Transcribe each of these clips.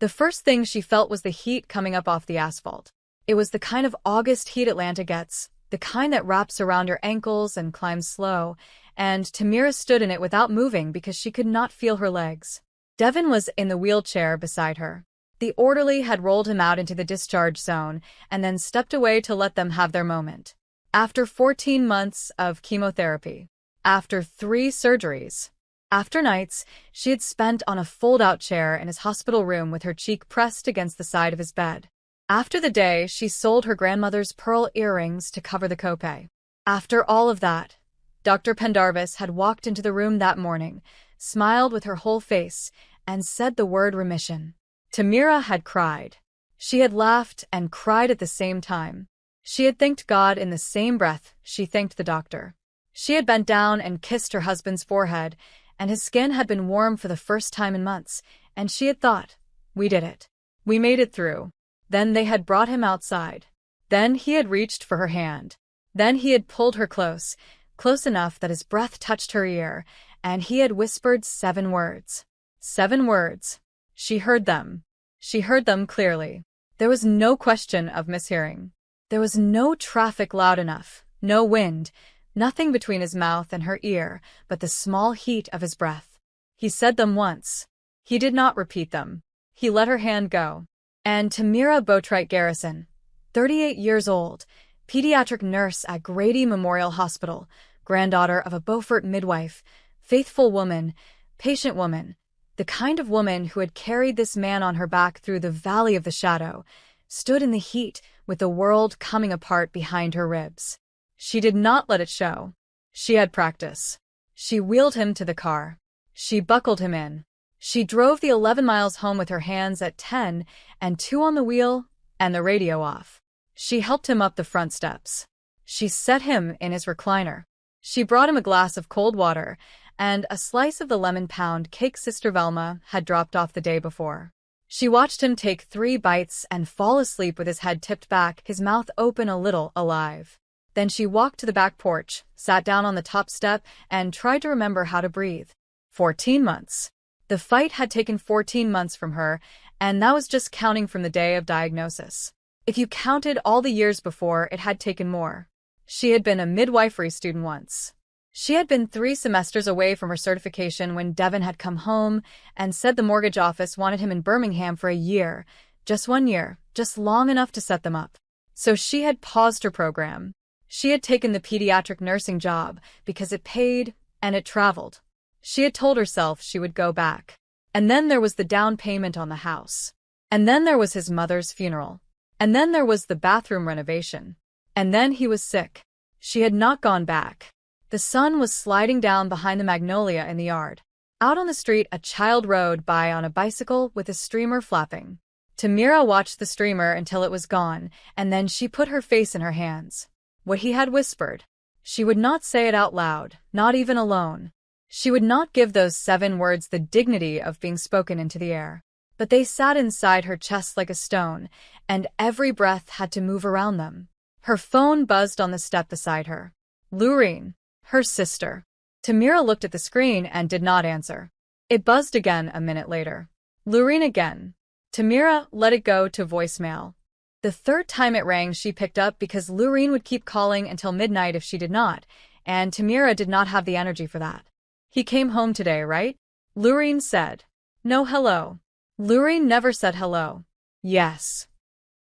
The first thing she felt was the heat coming up off the asphalt. It was the kind of August heat Atlanta gets, the kind that wraps around her ankles and climbs slow, and Tamira stood in it without moving because she could not feel her legs. Devin was in the wheelchair beside her. The orderly had rolled him out into the discharge zone and then stepped away to let them have their moment. After 14 months of chemotherapy, after 3 surgeries, after nights she had spent on a fold-out chair in his hospital room with her cheek pressed against the side of his bed, after the day she sold her grandmother's pearl earrings to cover the copay, after all of that, Dr. Pendarvis had walked into the room that morning, smiled with her whole face, and said the word remission. Tamira had cried. She had laughed and cried at the same time. She had thanked God in the same breath she thanked the doctor. She had bent down and kissed her husband's forehead, and his skin had been warm for the first time in months, and she had thought, "We did it. We made it through." Then they had brought him outside. Then he had reached for her hand. Then he had pulled her close, close enough that his breath touched her ear, and he had whispered 7 words. 7 words. She heard them. She heard them clearly. There was no question of mishearing. There was no traffic loud enough, no wind, nothing between his mouth and her ear but the small heat of his breath. He said them once. He did not repeat them. He let her hand go. And Tamira Boatwright Garrison, 38 years old, pediatric nurse at Grady Memorial Hospital, granddaughter of a Beaufort midwife, faithful woman, patient woman, the kind of woman who had carried this man on her back through the valley of the shadow, stood in the heat with the world coming apart behind her ribs. She did not let it show. She had practice. She wheeled him to the car. She buckled him in. She drove the 11 miles home with her hands at 10 and 2 on the wheel and the radio off. She helped him up the front steps. She set him in his recliner. She brought him a glass of cold water and a slice of the lemon pound cake Sister Velma had dropped off the day before. She watched him take 3 bites and fall asleep with his head tipped back, his mouth open a little, alive. Then she walked to the back porch, sat down on the top step, and tried to remember how to breathe. 14 months. The fight had taken 14 months from her, and that was just counting from the day of diagnosis. If you counted all the years before, it had taken more. She had been a midwifery student once. She had been 3 semesters away from her certification when Devin had come home and said the mortgage office wanted him in Birmingham for a year, just 1 year, just long enough to set them up. So she had paused her program. She had taken the pediatric nursing job because it paid and it traveled. She had told herself she would go back. And then there was the down payment on the house. And then there was his mother's funeral. And then there was the bathroom renovation. And then he was sick. She had not gone back. The sun was sliding down behind the magnolia in the yard. Out on the street, a child rode by on a bicycle with a streamer flapping. Tamira watched the streamer until it was gone, and then she put her face in her hands. What he had whispered. She would not say it out loud, not even alone. She would not give those 7 words the dignity of being spoken into the air. But they sat inside her chest like a stone, and every breath had to move around them. Her phone buzzed on the step beside her. Lureen. Her sister. Tamira looked at the screen and did not answer. It buzzed again a minute later. Lureen again. Tamira let it go to voicemail. The 3rd time it rang she picked up because Lureen would keep calling until midnight if she did not, and Tamira did not have the energy for that. He came home today, right? Lureen said. No hello. Lureen never said hello. Yes.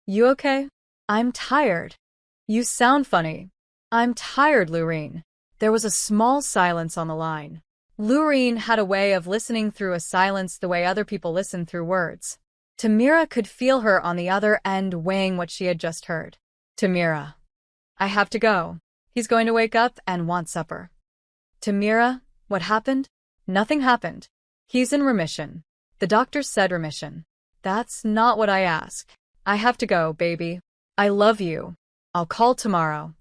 You okay? I'm tired. You sound funny. I'm tired, Lureen. There was a small silence on the line. Lureen had a way of listening through a silence the way other people listen through words. Tamira could feel her on the other end weighing what she had just heard. Tamira. I have to go. He's going to wake up and want supper. Tamira, what happened? Nothing happened. He's in remission. The doctor said remission. That's not what I asked. I have to go, baby. I love you. I'll call tomorrow.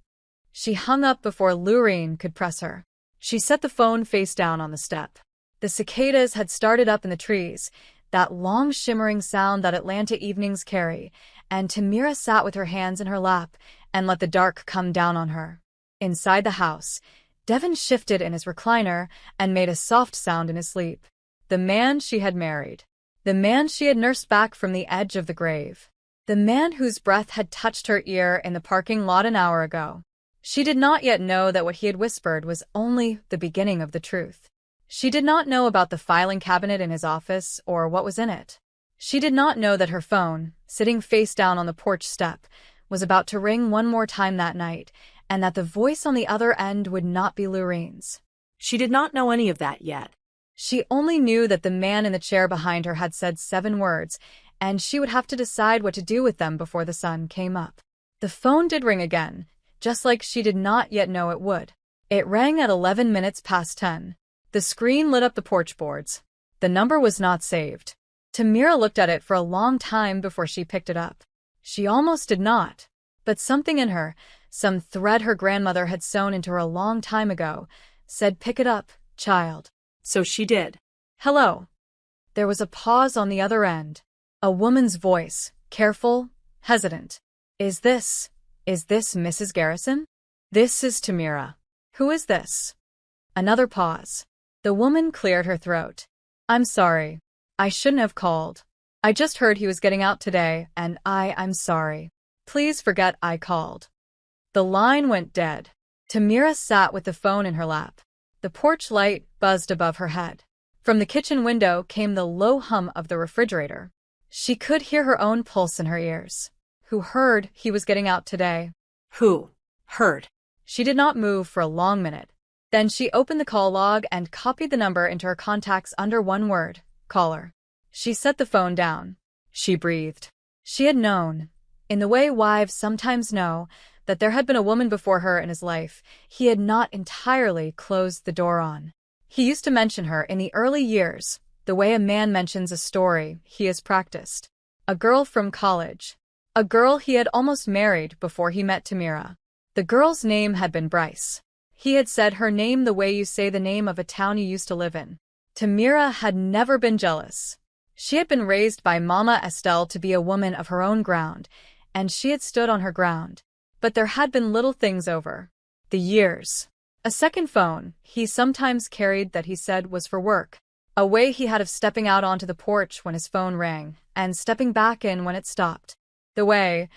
She hung up before Lureen could press her. She set the phone face down on the step. The cicadas had started up in the trees, that long shimmering sound that Atlanta evenings carry, and Tamira sat with her hands in her lap and let the dark come down on her. Inside the house, Devin shifted in his recliner and made a soft sound in his sleep. The man she had married. The man she had nursed back from the edge of the grave. The man whose breath had touched her ear in the parking lot an hour ago. She did not yet know that what he had whispered was only the beginning of the truth. She did not know about the filing cabinet in his office or what was in it. She did not know that her phone, sitting face down on the porch step, was about to ring one more time that night, and that the voice on the other end would not be Lorene's. She did not know any of that yet. She only knew that the man in the chair behind her had said 7 words, and she would have to decide what to do with them before the sun came up. The phone did ring again, just like she did not yet know it would. It rang at 11 minutes past 10. The screen lit up the porch boards. The number was not saved. Tamira looked at it for a long time before she picked it up. She almost did not. But something in her, some thread her grandmother had sewn into her a long time ago, said, "Pick it up, child." So she did. "Hello." There was a pause on the other end. A woman's voice, careful, hesitant. Is this Mrs. Garrison?" "This is Tamira." "Who is this?" Another pause. The woman cleared her throat. "I'm sorry. I shouldn't have called. I just heard he was getting out today, and I'm sorry. Please forget I called." The line went dead. Tamira sat with the phone in her lap. The porch light buzzed above her head. From the kitchen window came the low hum of the refrigerator. She could hear her own pulse in her ears. Who heard he was getting out today? Who heard? She did not move for a long minute. Then she opened the call log and copied the number into her contacts under one word, caller. She set the phone down. She breathed. She had known, in the way wives sometimes know, that there had been a woman before her in his life he had not entirely closed the door on. He used to mention her in the early years, the way a man mentions a story he has practiced. A girl from college. A girl he had almost married before he met Tamira. The girl's name had been Bryce. He had said her name the way you say the name of a town you used to live in. Tamira had never been jealous. She had been raised by Mama Estelle to be a woman of her own ground, and she had stood on her ground. But there had been little things over the years. A second phone he sometimes carried that he said was for work. A way he had of stepping out onto the porch when his phone rang, and stepping back in when it stopped. The way,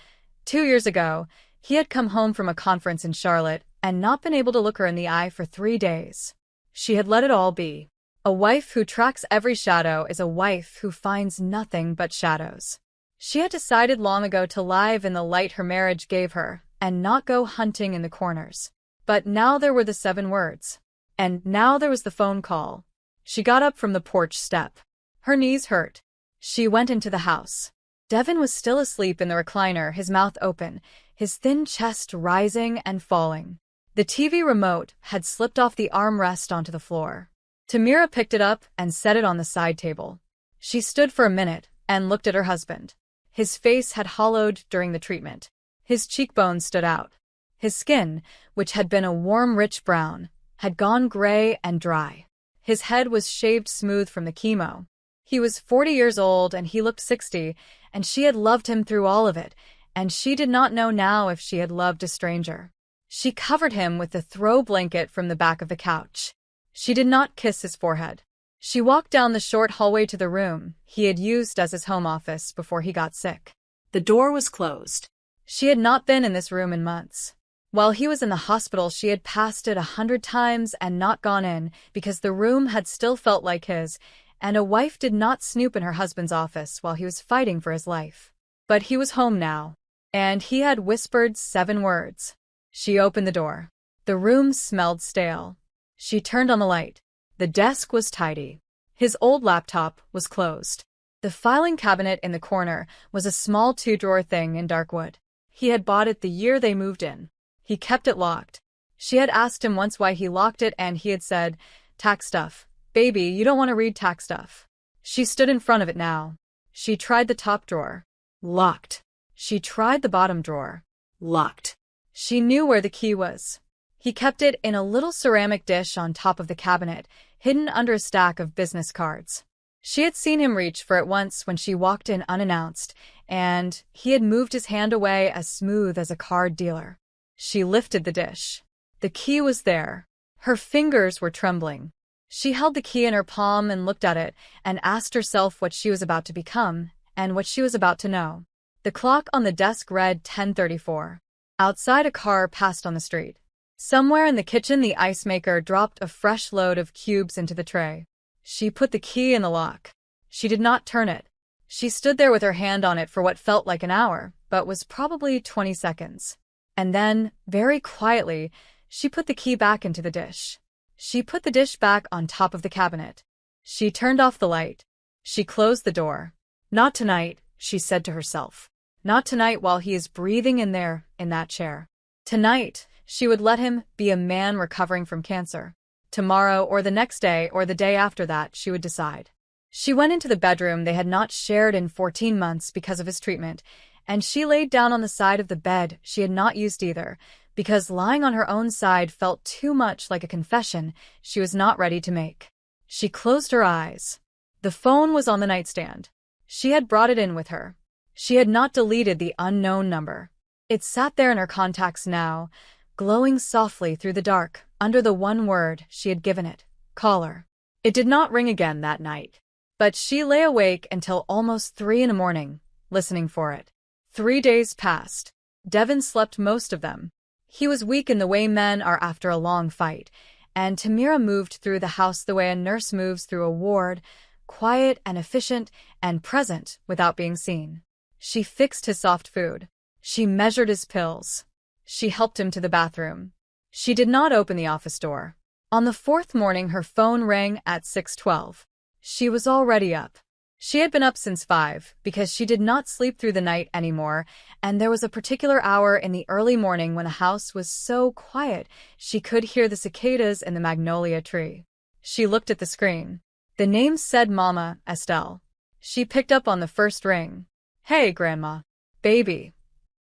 2 years ago, he had come home from a conference in Charlotte and not been able to look her in the eye for 3 days. She had let it all be. A wife who tracks every shadow is a wife who finds nothing but shadows. She had decided long ago to live in the light her marriage gave her and not go hunting in the corners. But now there were the 7 words. And now there was the phone call. She got up from the porch step. Her knees hurt. She went into the house. Devin was still asleep in the recliner, his mouth open, his thin chest rising and falling. The TV remote had slipped off the armrest onto the floor. Tamira picked it up and set it on the side table. She stood for a minute and looked at her husband. His face had hollowed during the treatment. His cheekbones stood out. His skin, which had been a warm, rich brown, had gone gray and dry. His head was shaved smooth from the chemo. He was 40 years old and he looked 60, and she had loved him through all of it, and she did not know now if she had loved a stranger. She covered him with the throw blanket from the back of the couch. She did not kiss his forehead. She walked down the short hallway to the room he had used as his home office before he got sick. The door was closed. She had not been in this room in months. While he was in the hospital, she had passed it 100 times and not gone in because the room had still felt like his, and a wife did not snoop in her husband's office while he was fighting for his life. But he was home now, and he had whispered 7 words. She opened the door. The room smelled stale. She turned on the light. The desk was tidy. His old laptop was closed. The filing cabinet in the corner was a small 2-drawer thing in dark wood. He had bought it the year they moved in. He kept it locked. She had asked him once why he locked it, and he had said, "Tax stuff. Baby, you don't want to read tax stuff." She stood in front of it now. She tried the top drawer. Locked. She tried the bottom drawer. Locked. She knew where the key was. He kept it in a little ceramic dish on top of the cabinet, hidden under a stack of business cards. She had seen him reach for it once when she walked in unannounced, and he had moved his hand away as smooth as a card dealer. She lifted the dish. The key was there. Her fingers were trembling. She held the key in her palm and looked at it and asked herself what she was about to become and what she was about to know. The clock on the desk read 10:34. Outside, a car passed on the street. Somewhere in the kitchen, the ice maker dropped a fresh load of cubes into the tray. She put the key in the lock. She did not turn it. She stood there with her hand on it for what felt like an hour, but was probably 20 seconds. And then, very quietly, she put the key back into the dish. She put the dish back on top of the cabinet. She turned off the light. She closed the door. Not tonight, she said to herself. Not tonight while he is breathing in there, in that chair. Tonight, she would let him be a man recovering from cancer. Tomorrow or the next day or the day after that, she would decide. She went into the bedroom they had not shared in 14 months because of his treatment, and she laid down on the side of the bed she had not used either, because lying on her own side felt too much like a confession she was not ready to make. She closed her eyes. The phone was on the nightstand. She had brought it in with her. She had not deleted the unknown number. It sat there in her contacts now, glowing softly through the dark, under the one word she had given it, caller. It did not ring again that night. But she lay awake until almost 3 a.m, listening for it. 3 days passed. Devin slept most of them. He was weak in the way men are after a long fight, and Tamira moved through the house the way a nurse moves through a ward, quiet and efficient and present without being seen. She fixed his soft food. She measured his pills. She helped him to the bathroom. She did not open the office door. On the 4th morning, her phone rang at 6:12. She was already up. She had been up since 5 because she did not sleep through the night anymore, and there was a particular hour in the early morning when the house was so quiet she could hear the cicadas in the magnolia tree. She looked at the screen. The name said Mama Estelle. She picked up on the first ring. Hey, Grandma. Baby.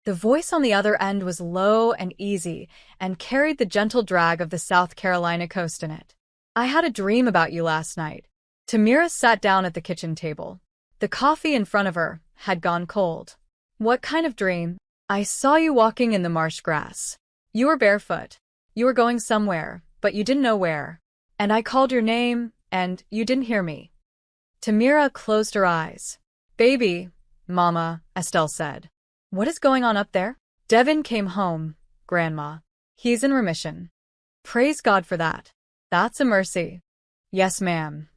The voice on the other end was low and easy and carried the gentle drag of the South Carolina coast in it. I had a dream about you last night. Tamira sat down at the kitchen table. The coffee in front of her had gone cold. What kind of dream? I saw you walking in the marsh grass. You were barefoot. You were going somewhere, but you didn't know where. And I called your name, and you didn't hear me. Tamira closed her eyes. Baby, Mama, Estelle said. What is going on up there? Devin came home, Grandma. He's in remission. Praise God for that. That's a mercy. Yes, ma'am.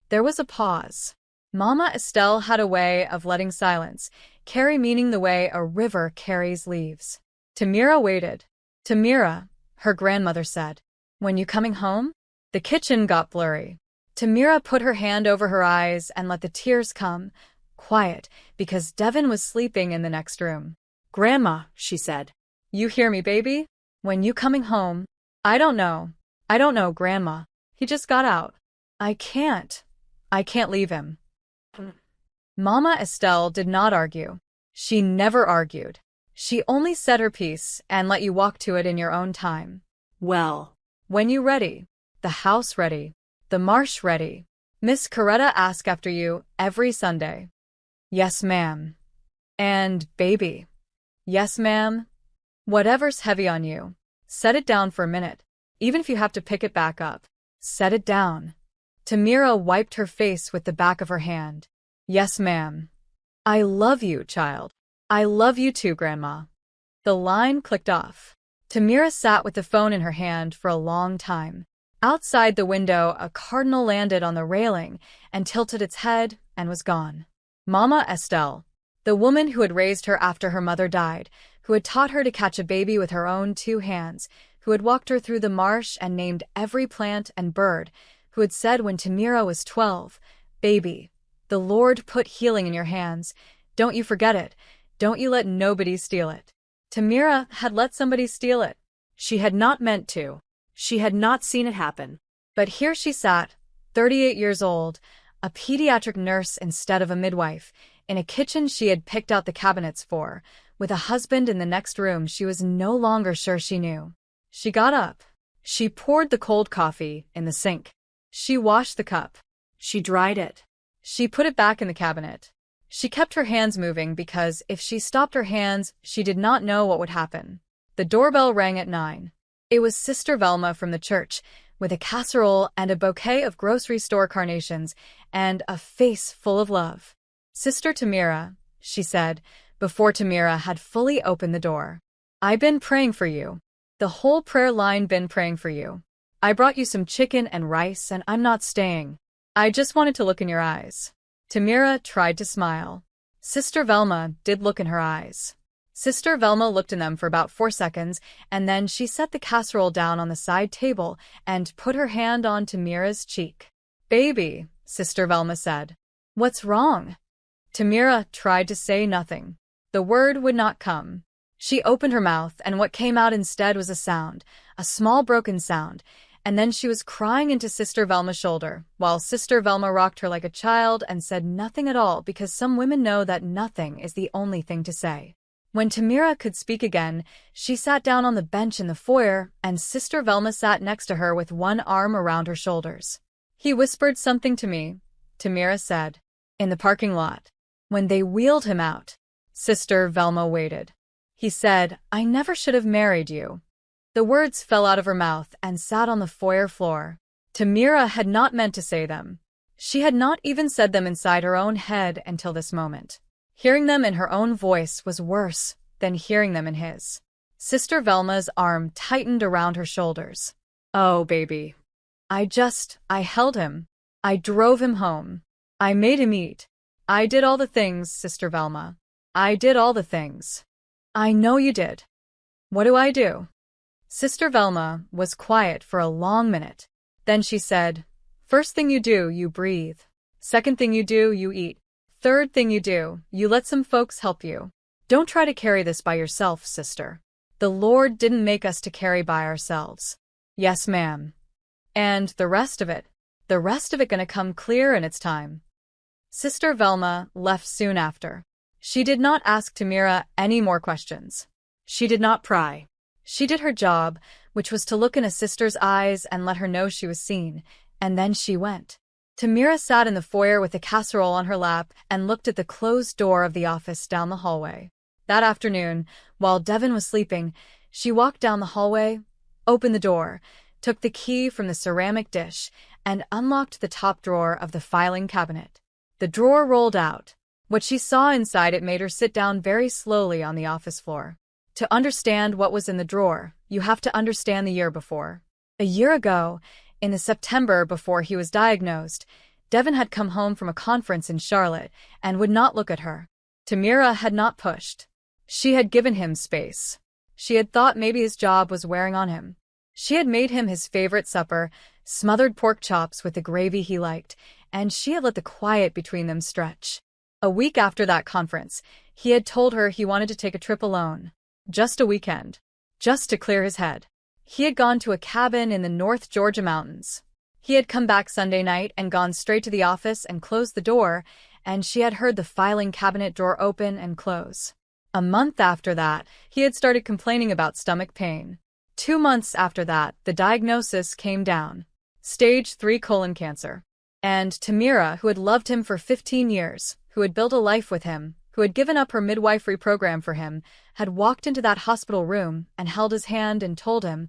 There was a pause. Mama Estelle had a way of letting silence carry meaning the way a river carries leaves. Tamira waited. Tamira, her grandmother said. When you coming home? The kitchen got blurry. Tamira put her hand over her eyes and let the tears come, quiet, because Devin was sleeping in the next room. Grandma, she said. You hear me, baby? When you coming home? I don't know. I don't know, Grandma. He just got out. I can't leave him. Mama Estelle did not argue. She never argued. She only said her piece and let you walk to it in your own time. Well, when you ready, the house ready, the marsh ready. Miss Coretta ask after you every Sunday. Yes, ma'am. And, baby. Yes, ma'am. Whatever's heavy on you, set it down for a minute, even if you have to pick it back up. Set it down. Tamira wiped her face with the back of her hand. Yes, ma'am. I love you, child. I love you too, Grandma. The line clicked off. Tamira sat with the phone in her hand for a long time. Outside the window, a cardinal landed on the railing and tilted its head and was gone. Mama Estelle, the woman who had raised her after her mother died, who had taught her to catch a baby with her own 2 hands, who had walked her through the marsh and named every plant and bird, who had said when Tamira was 12, Baby, the Lord put healing in your hands. Don't you forget it. Don't you let nobody steal it. Tamira had let somebody steal it. She had not meant to. She had not seen it happen. But here she sat, 38 years old, a pediatric nurse instead of a midwife, in a kitchen she had picked out the cabinets for, with a husband in the next room she was no longer sure she knew. She got up. She poured the cold coffee in the sink. She washed the cup. She dried it. She put it back in the cabinet. She kept her hands moving because if she stopped her hands, she did not know what would happen. The doorbell rang at 9. It was Sister Velma from the church, with a casserole and a bouquet of grocery store carnations, and a face full of love. "Sister Tamira," she said, before Tamira had fully opened the door. "I been praying for you. The whole prayer line been praying for you. I brought you some chicken and rice, and I'm not staying. I just wanted to look in your eyes." Tamira tried to smile. Sister Velma did look in her eyes. Sister Velma looked in them for about 4 seconds, and then she set the casserole down on the side table and put her hand on Tamira's cheek. "Baby," Sister Velma said. "What's wrong?" Tamira tried to say nothing. The word would not come. She opened her mouth, and what came out instead was a sound, a small broken sound, and then she was crying into Sister Velma's shoulder, while Sister Velma rocked her like a child and said nothing at all, because some women know that nothing is the only thing to say. When Tamira could speak again, she sat down on the bench in the foyer, and Sister Velma sat next to her with one arm around her shoulders. "He whispered something to me," Tamira said, "in the parking lot. When they wheeled him out." Sister Velma waited. "He said, 'I never should have married you.'" The words fell out of her mouth and sat on the foyer floor. Tamira had not meant to say them. She had not even said them inside her own head until this moment. Hearing them in her own voice was worse than hearing them in his. Sister Velma's arm tightened around her shoulders. "Oh, baby. I held him. I drove him home. I made him eat. I did all the things, Sister Velma. I did all the things." "I know you did. What do I do?" Sister Velma was quiet for a long minute. Then she said, "First thing you do, you breathe. Second thing you do, you eat. Third thing you do, you let some folks help you. Don't try to carry this by yourself, sister. The Lord didn't make us to carry by ourselves." "Yes, ma'am. And the rest of it gonna come clear in its time." Sister Velma left soon after. She did not ask Tamira any more questions. She did not pry. She did her job, which was to look in a sister's eyes and let her know she was seen, and then she went. Tamira sat in the foyer with the casserole on her lap and looked at the closed door of the office down the hallway. That afternoon, while Devin was sleeping, she walked down the hallway, opened the door, took the key from the ceramic dish, and unlocked the top drawer of the filing cabinet. The drawer rolled out. What she saw inside it made her sit down very slowly on the office floor. To understand what was in the drawer, you have to understand the year before. A year ago, in the September before he was diagnosed, Devin had come home from a conference in Charlotte and would not look at her. Tamira had not pushed. She had given him space. She had thought maybe his job was wearing on him. She had made him his favorite supper, smothered pork chops with the gravy he liked, and she had let the quiet between them stretch. A week after that conference, he had told her he wanted to take a trip alone. Just a weekend. Just to clear his head. He had gone to a cabin in the North Georgia mountains. He had come back Sunday night and gone straight to the office and closed the door, and she had heard the filing cabinet drawer open and close. A month after that, he had started complaining about stomach pain. 2 months after that, the diagnosis came down. Stage 3 colon cancer. And Tamira, who had loved him for 15 years, who had built a life with him, who had given up her midwifery program for him, had walked into that hospital room and held his hand and told him,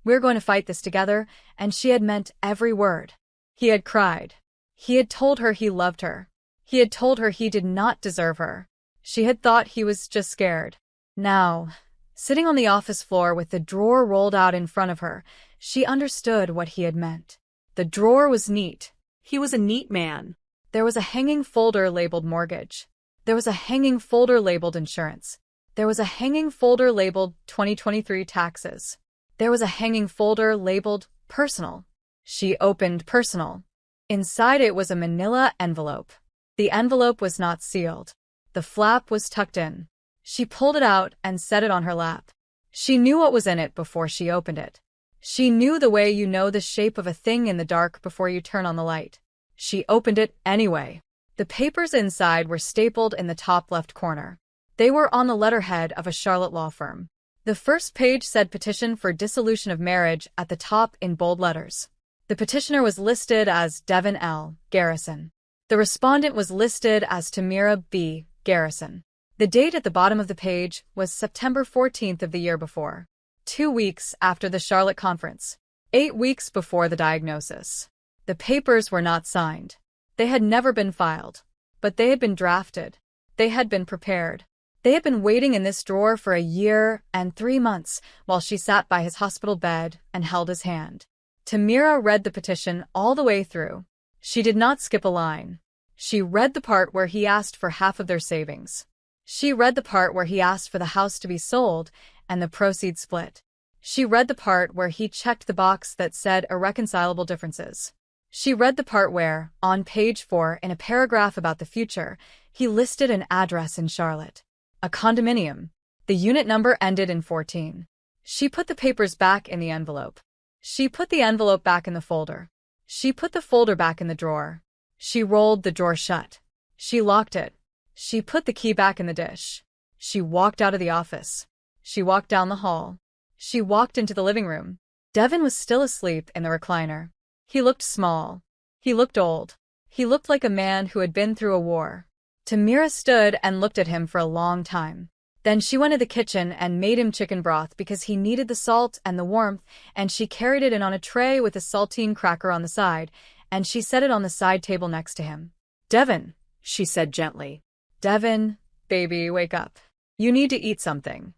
"We're going to fight this together," and she had meant every word. He had cried. He had told her he loved her. He had told her he did not deserve her. She had thought he was just scared. Now, sitting on the office floor with the drawer rolled out in front of her, she understood what he had meant. The drawer was neat. He was a neat man. There was a hanging folder labeled mortgage. There was a hanging folder labeled insurance. There was a hanging folder labeled 2023 taxes. There was a hanging folder labeled personal. She opened personal. Inside it was a manila envelope. The envelope was not sealed. The flap was tucked in. She pulled it out and set it on her lap. She knew what was in it before she opened it. She knew the way you know the shape of a thing in the dark before you turn on the light. She opened it anyway. The papers inside were stapled in the top left corner. They were on the letterhead of a Charlotte law firm. The first page said petition for dissolution of marriage at the top in bold letters. The petitioner was listed as Devin L. Garrison. The respondent was listed as Tamira B. Garrison. The date at the bottom of the page was September 14th of the year before, 2 weeks after the Charlotte conference. 8 weeks before the diagnosis. The papers were not signed. They had never been filed. But they had been drafted. They had been prepared. They had been waiting in this drawer for a year and 3 months while she sat by his hospital bed and held his hand. Tamira read the petition all the way through. She did not skip a line. She read the part where he asked for half of their savings. She read the part where he asked for the house to be sold and the proceeds split. She read the part where he checked the box that said irreconcilable differences. She read the part where, on page 4 in a paragraph about the future, he listed an address in Charlotte. A condominium. The unit number ended in 14. She put the papers back in the envelope. She put the envelope back in the folder. She put the folder back in the drawer. She rolled the drawer shut. She locked it. She put the key back in the dish. She walked out of the office. She walked down the hall. She walked into the living room. Devin was still asleep in the recliner. He looked small. He looked old. He looked like a man who had been through a war. Tamira stood and looked at him for a long time. Then she went to the kitchen and made him chicken broth because he needed the salt and the warmth, and she carried it in on a tray with a saltine cracker on the side, and she set it on the side table next to him. "Devin," she said gently. "Devin, baby, wake up. You need to eat something."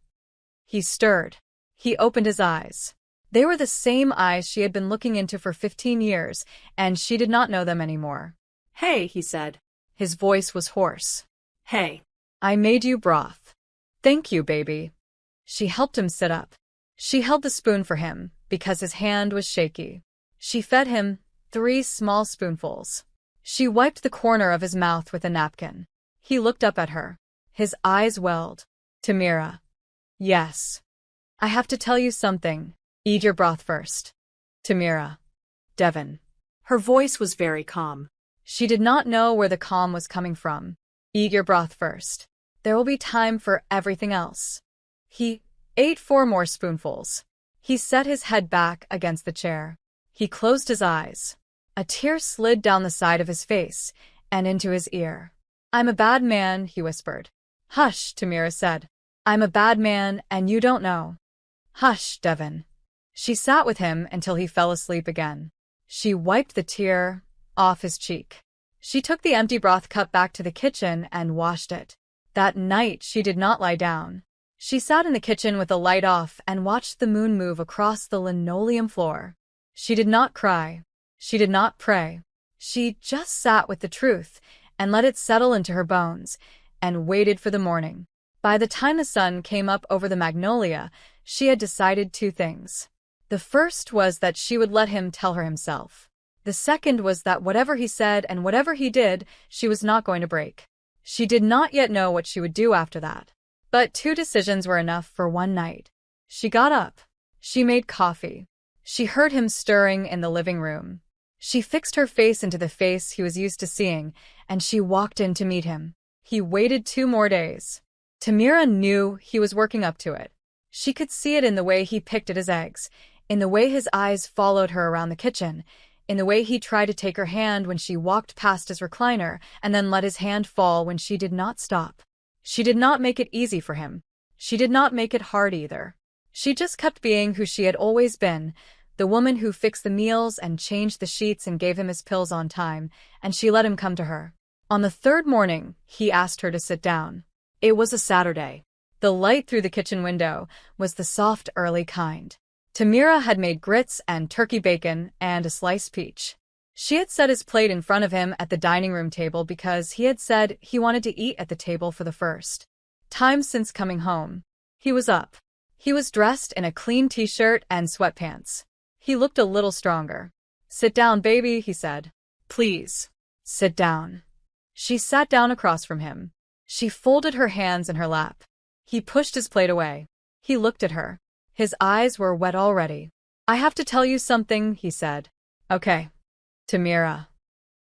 He stirred. He opened his eyes. They were the same eyes she had been looking into for 15 years, and she did not know them anymore. "Hey," he said. His voice was hoarse. "Hey." "I made you broth." "Thank you, baby." She helped him sit up. She held the spoon for him, because his hand was shaky. She fed him 3 small spoonfuls. She wiped the corner of his mouth with a napkin. He looked up at her. His eyes welled. "Tamira." "Yes." "I have to tell you something. Eat your broth first." "Tamira." "Devin." Her voice was very calm. She did not know where the calm was coming from. "Eat your broth first. There will be time for everything else." He ate 4 more spoonfuls. He set his head back against the chair. He closed his eyes. A tear slid down the side of his face and into his ear. "I'm a bad man," he whispered. "Hush," Tamira said. "I'm a bad man and you don't know." "Hush, Devin." She sat with him until he fell asleep again. She wiped the tear off his cheek. She took the empty broth cup back to the kitchen and washed it. That night she did not lie down. She sat in the kitchen with the light off and watched the moon move across the linoleum floor. She did not cry. She did not pray. She just sat with the truth and let it settle into her bones and waited for the morning. By the time the sun came up over the magnolia, she had decided 2 things. The first was that she would let him tell her himself. The second was that whatever he said and whatever he did, she was not going to break. She did not yet know what she would do after that. But 2 decisions were enough for one night. She got up. She made coffee. She heard him stirring in the living room. She fixed her face into the face he was used to seeing, and she walked in to meet him. He waited 2 more days. Tamira knew he was working up to it. She could see it in the way he picked at his eggs, in the way his eyes followed her around the kitchen, in the way he tried to take her hand when she walked past his recliner and then let his hand fall when she did not stop. She did not make it easy for him. She did not make it hard either. She just kept being who she had always been, the woman who fixed the meals and changed the sheets and gave him his pills on time, and she let him come to her. On the 3rd morning, he asked her to sit down. It was a Saturday. The light through the kitchen window was the soft, early kind. Tamira had made grits and turkey bacon and a sliced peach. She had set his plate in front of him at the dining room table because he had said he wanted to eat at the table for the first time since coming home. He was up. He was dressed in a clean t-shirt and sweatpants. He looked a little stronger. "Sit down, baby," he said. "Please, sit down." She sat down across from him. She folded her hands in her lap. He pushed his plate away. He looked at her. His eyes were wet already. "I have to tell you something," he said. "Okay." "Tamira."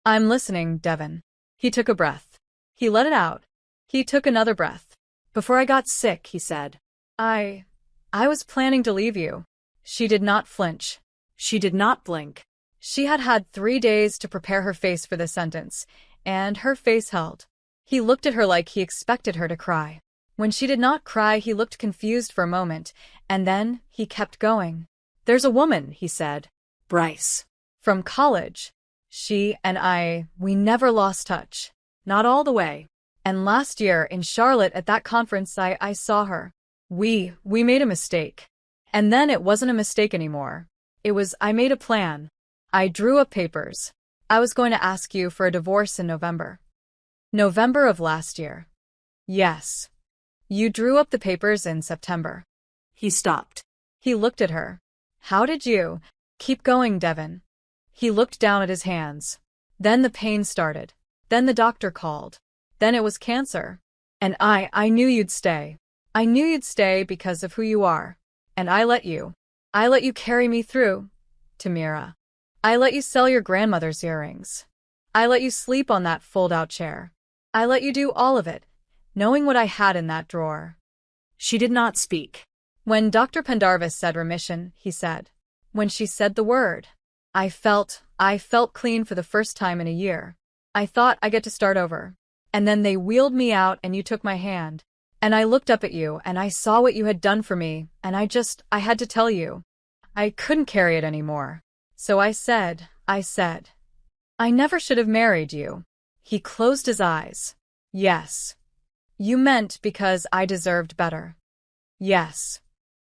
"I'm listening, Devin." He took a breath. He let it out. He took another breath. "Before I got sick," he said, I was planning to leave you." She did not flinch. She did not blink. She had had 3 days to prepare her face for this sentence, and her face held. He looked at her like he expected her to cry. When she did not cry, he looked confused for a moment, and then he kept going. "There's a woman," he said, Bryce. From college. She and we never lost touch. Not all the way. And last year in Charlotte at that conference I saw her. We made a mistake. And then it wasn't a mistake anymore. I made a plan. I drew up papers. I was going to ask you for a divorce in November. November of last year. Yes. You drew up the papers in September. He stopped. He looked at her. How did you? Keep going, Devin. He looked down at his hands. Then the pain started. Then the doctor called. Then it was cancer. And I knew you'd stay. I knew you'd stay because of who you are. And I let you. I let you carry me through. Tamira. I let you sell your grandmother's earrings. I let you sleep on that fold-out chair. I let you do all of it, knowing what I had in that drawer. She did not speak. When Dr. Pendarvis said remission, he said. When she said the word. I felt clean for the first time in a year. I thought I get to start over. And then they wheeled me out and you took my hand. And I looked up at you and I saw what you had done for me and I had to tell you. I couldn't carry it anymore. So I said, I never should have married you. He closed his eyes. Yes. You meant because I deserved better. Yes.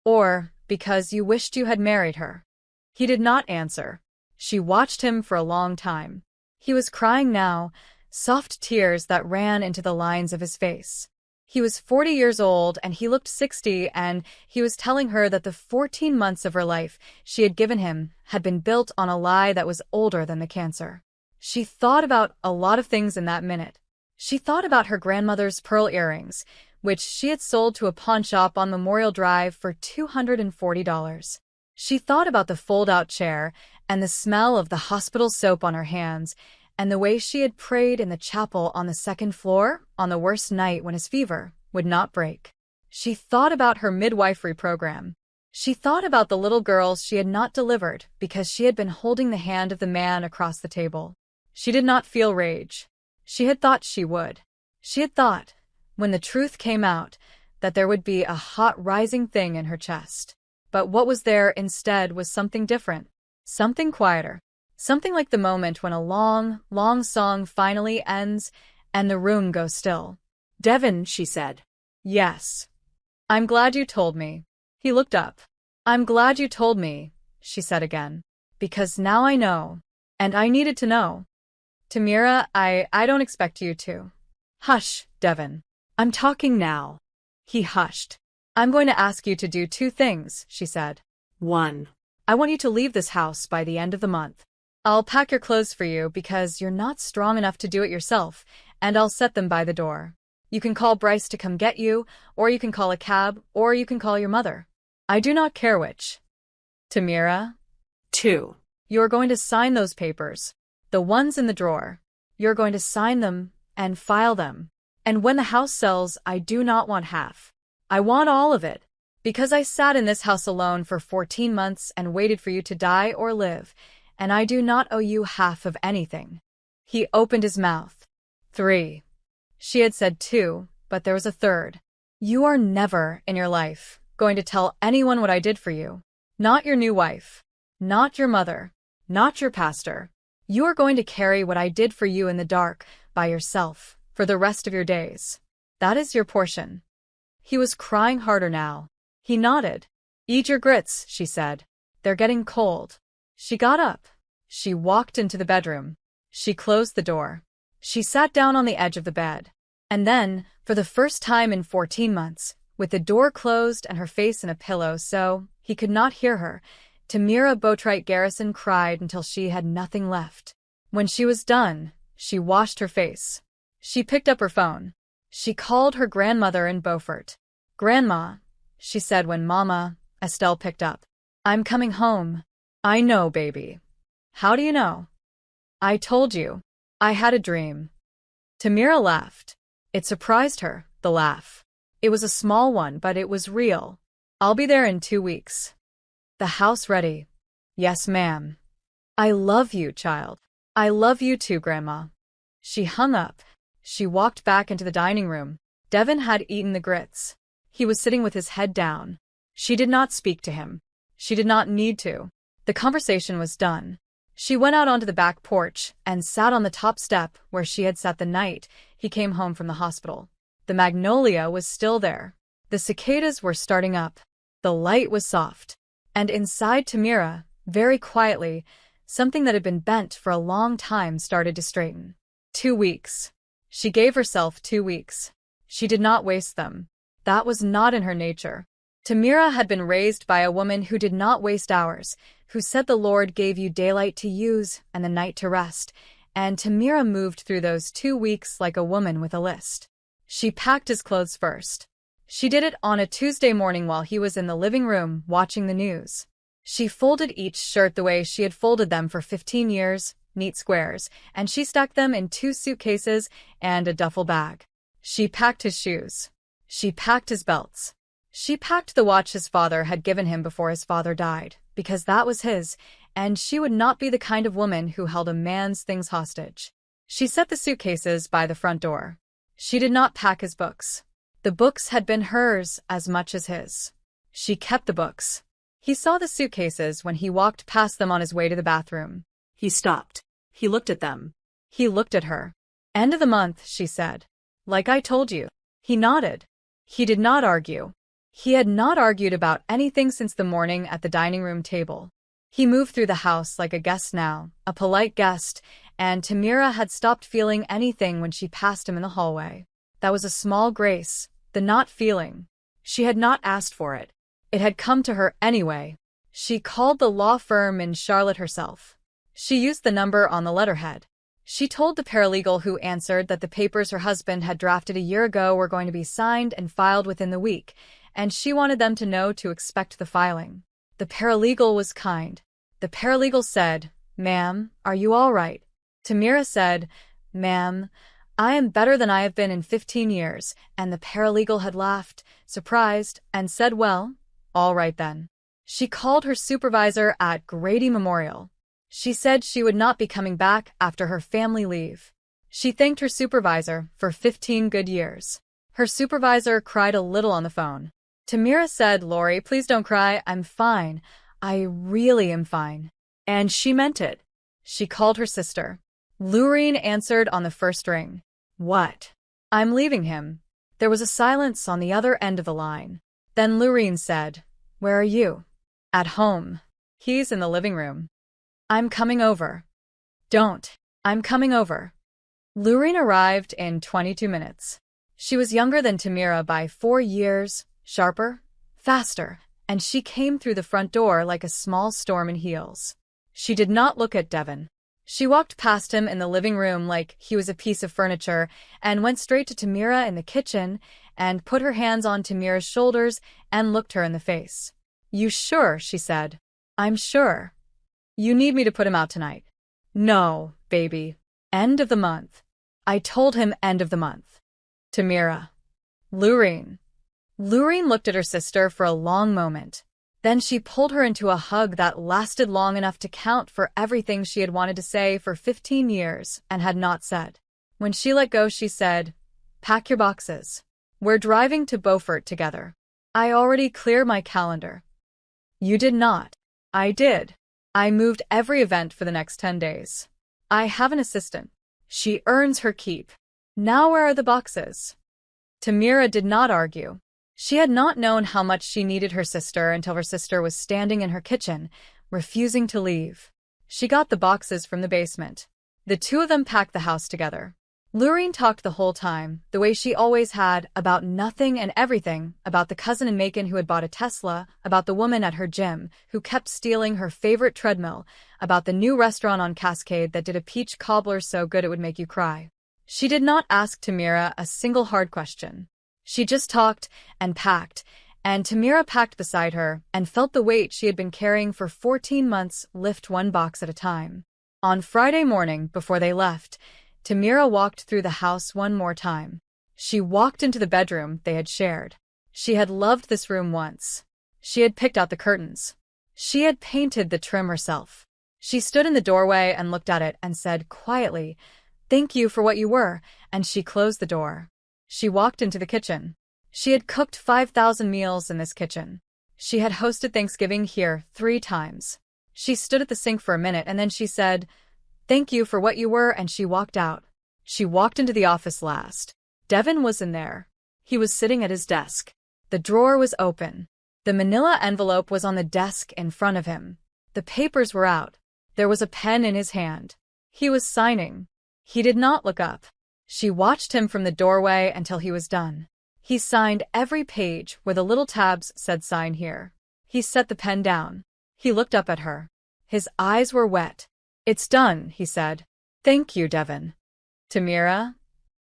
Or because you wished you had married her. He did not answer. She watched him for a long time. He was crying now, soft tears that ran into the lines of his face. He was 40 years old and he looked 60, and he was telling her that the 14 months of her life she had given him had been built on a lie that was older than the cancer. She thought about a lot of things in that minute. She thought about her grandmother's pearl earrings, which she had sold to a pawn shop on Memorial Drive for $240. She thought about the fold-out chair and the smell of the hospital soap on her hands, and the way she had prayed in the chapel on the second floor on the worst night when his fever would not break. She thought about her midwifery program. She thought about the little girls she had not delivered because she had been holding the hand of the man across the table. She did not feel rage. She had thought she would. She had thought, when the truth came out, that there would be a hot rising thing in her chest. But what was there instead was something different, something quieter, something like the moment when a long, long song finally ends and the room goes still. Devin, she said. Yes. I'm glad you told me. He looked up. I'm glad you told me, she said again. Because now I know. And I needed to know. Tamira, I don't expect you to. Hush, Devin. I'm talking now. He hushed. I'm going to ask you to do 2 things, she said. 1. I want you to leave this house by the end of the month. I'll pack your clothes for you because you're not strong enough to do it yourself, and I'll set them by the door. You can call Bryce to come get you, or you can call a cab, or you can call your mother. I do not care which. Tamira? 2. You're going to sign those papers. The ones in the drawer. You're going to sign them and file them. And when the house sells, I do not want half. I want all of it. Because I sat in this house alone for 14 months and waited for you to die or live, and I do not owe you half of anything. He opened his mouth. 3. She had said 2, but there was a third. You are never, in your life, going to tell anyone what I did for you. Not your new wife. Not your mother. Not your pastor. You are going to carry what I did for you in the dark, by yourself, for the rest of your days. That is your portion. He was crying harder now. He nodded. Eat your grits, she said. They're getting cold. She got up. She walked into the bedroom. She closed the door. She sat down on the edge of the bed. And then, for the first time in 14 months, with the door closed and her face in a pillow so he could not hear her, Tamira Boatwright Garrison cried until she had nothing left. When she was done, she washed her face. She picked up her phone. She called her grandmother in Beaufort. Grandma, she said when Mama, Estelle picked up. I'm coming home. I know, baby. How do you know? I told you. I had a dream. Tamira laughed. It surprised her, the laugh. It was a small one, but it was real. I'll be there in 2 weeks. The house ready? Yes, ma'am. I love you, child. I love you too, Grandma. She hung up. She walked back into the dining room. Devin had eaten the grits. He was sitting with his head down. She did not speak to him. She did not need to. The conversation was done. She went out onto the back porch and sat on the top step where she had sat the night he came home from the hospital. The magnolia was still there. The cicadas were starting up. The light was soft. And inside Tamira, very quietly, something that had been bent for a long time started to straighten. 2 weeks. She gave herself 2 weeks. She did not waste them. That was not in her nature. Tamira had been raised by a woman who did not waste hours, who said the Lord gave you daylight to use and the night to rest, and Tamira moved through those 2 weeks like a woman with a list. She packed his clothes first. She did it on a Tuesday morning while he was in the living room watching the news. She folded each shirt the way she had folded them for 15 years, neat squares, and she stacked them in 2 suitcases and a duffel bag. She packed his shoes. She packed his belts. She packed the watch his father had given him before his father died, because that was his, and she would not be the kind of woman who held a man's things hostage. She set the suitcases by the front door. She did not pack his books. The books had been hers as much as his. She kept the books. He saw the suitcases when he walked past them on his way to the bathroom. He stopped. He looked at them. He looked at her. "End of the month," she said. "Like I told you." He nodded. He did not argue. He had not argued about anything since the morning at the dining room table. He moved through the house like a guest now, a polite guest, and Tamira had stopped feeling anything when she passed him in the hallway. That was a small grace, the not feeling. She had not asked for it. It had come to her anyway. She called the law firm in Charlotte herself. She used the number on the letterhead. She told the paralegal who answered that the papers her husband had drafted a year ago were going to be signed and filed within the week, and she wanted them to know to expect the filing. The paralegal was kind. The paralegal said, "Ma'am, are you all right?" Tamira said, "Ma'am, I am better than I have been in 15 years, and the paralegal had laughed, surprised, and said, "Well, all right then." She called her supervisor at Grady Memorial. She said she would not be coming back after her family leave. She thanked her supervisor for 15 good years. Her supervisor cried a little on the phone. Tamira said, "Lori, please don't cry, I'm fine. I really am fine." And she meant it. She called her sister. Lurene answered on the first ring. "What?" "I'm leaving him." There was a silence on the other end of the line. Then Lurene said, "Where are you?" "At home." "He's in the living room." "I'm coming over." "Don't." "I'm coming over." Lurene arrived in 22 minutes. She was younger than Tamira by 4 years, sharper, faster, and she came through the front door like a small storm in heels. She did not look at Devon. She walked past him in the living room like he was a piece of furniture and went straight to Tamira in the kitchen and put her hands on Tamira's shoulders and looked her in the face. "You sure?" she said. "I'm sure." "You need me to put him out tonight." "No, baby. End of the month." "I told him end of the month." Tamira. Lurene. Lurene looked at her sister for a long moment. Then she pulled her into a hug that lasted long enough to count for everything she had wanted to say for 15 years and had not said. When she let go, she said, "Pack your boxes. We're driving to Beaufort together." "I already cleared my calendar." "You did not." "I did. I moved every event for the next 10 days. I have an assistant. She earns her keep. Now where are the boxes?" Tamira did not argue. She had not known how much she needed her sister until her sister was standing in her kitchen, refusing to leave. She got the boxes from the basement. The two of them packed the house together. Lurene talked the whole time, the way she always had, about nothing and everything, about the cousin in Macon who had bought a Tesla, about the woman at her gym who kept stealing her favorite treadmill, about the new restaurant on Cascade that did a peach cobbler so good it would make you cry. She did not ask Tamira a single hard question. She just talked and Tamira packed beside her and felt the weight she had been carrying for 14 months lift one box at a time. On Friday morning, before they left, Tamira walked through the house one more time. She walked into the bedroom they had shared. She had loved this room once. She had picked out the curtains. She had painted the trim herself. She stood in the doorway and looked at it and said quietly, "Thank you for what you were," and she closed the door. She walked into the kitchen. She had cooked 5,000 meals in this kitchen. She had hosted Thanksgiving here 3 times. She stood at the sink for a minute and then she said, "Thank you for what you were," and she walked out. She walked into the office last. Devin was in there. He was sitting at his desk. The drawer was open. The manila envelope was on the desk in front of him. The papers were out. There was a pen in his hand. He was signing. He did not look up. She watched him from the doorway until he was done. He signed every page where the little tabs said "sign here." He set the pen down. He looked up at her. His eyes were wet. "It's done," he said. "Thank you, Devin." "Tamira?"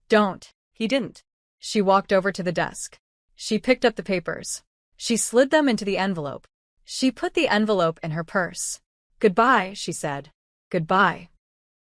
"Don't." He didn't. She walked over to the desk. She picked up the papers. She slid them into the envelope. She put the envelope in her purse. "Goodbye," she said. "Goodbye."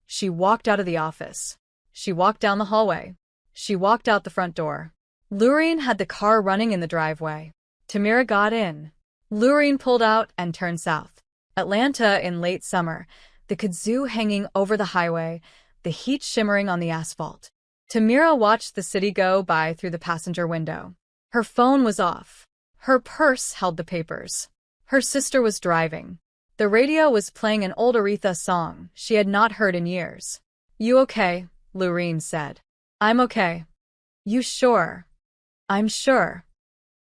She walked out of the office. She walked down the hallway. She walked out the front door. Lureen had the car running in the driveway. Tamira got in. Lureen pulled out and turned south. Atlanta in late summer, the kazoo hanging over the highway, the heat shimmering on the asphalt. Tamira watched the city go by through the passenger window. Her phone was off. Her purse held the papers. Her sister was driving. The radio was playing an old Aretha song she had not heard in years. "You okay?" Lureen said. "I'm okay." "You sure?" "I'm sure."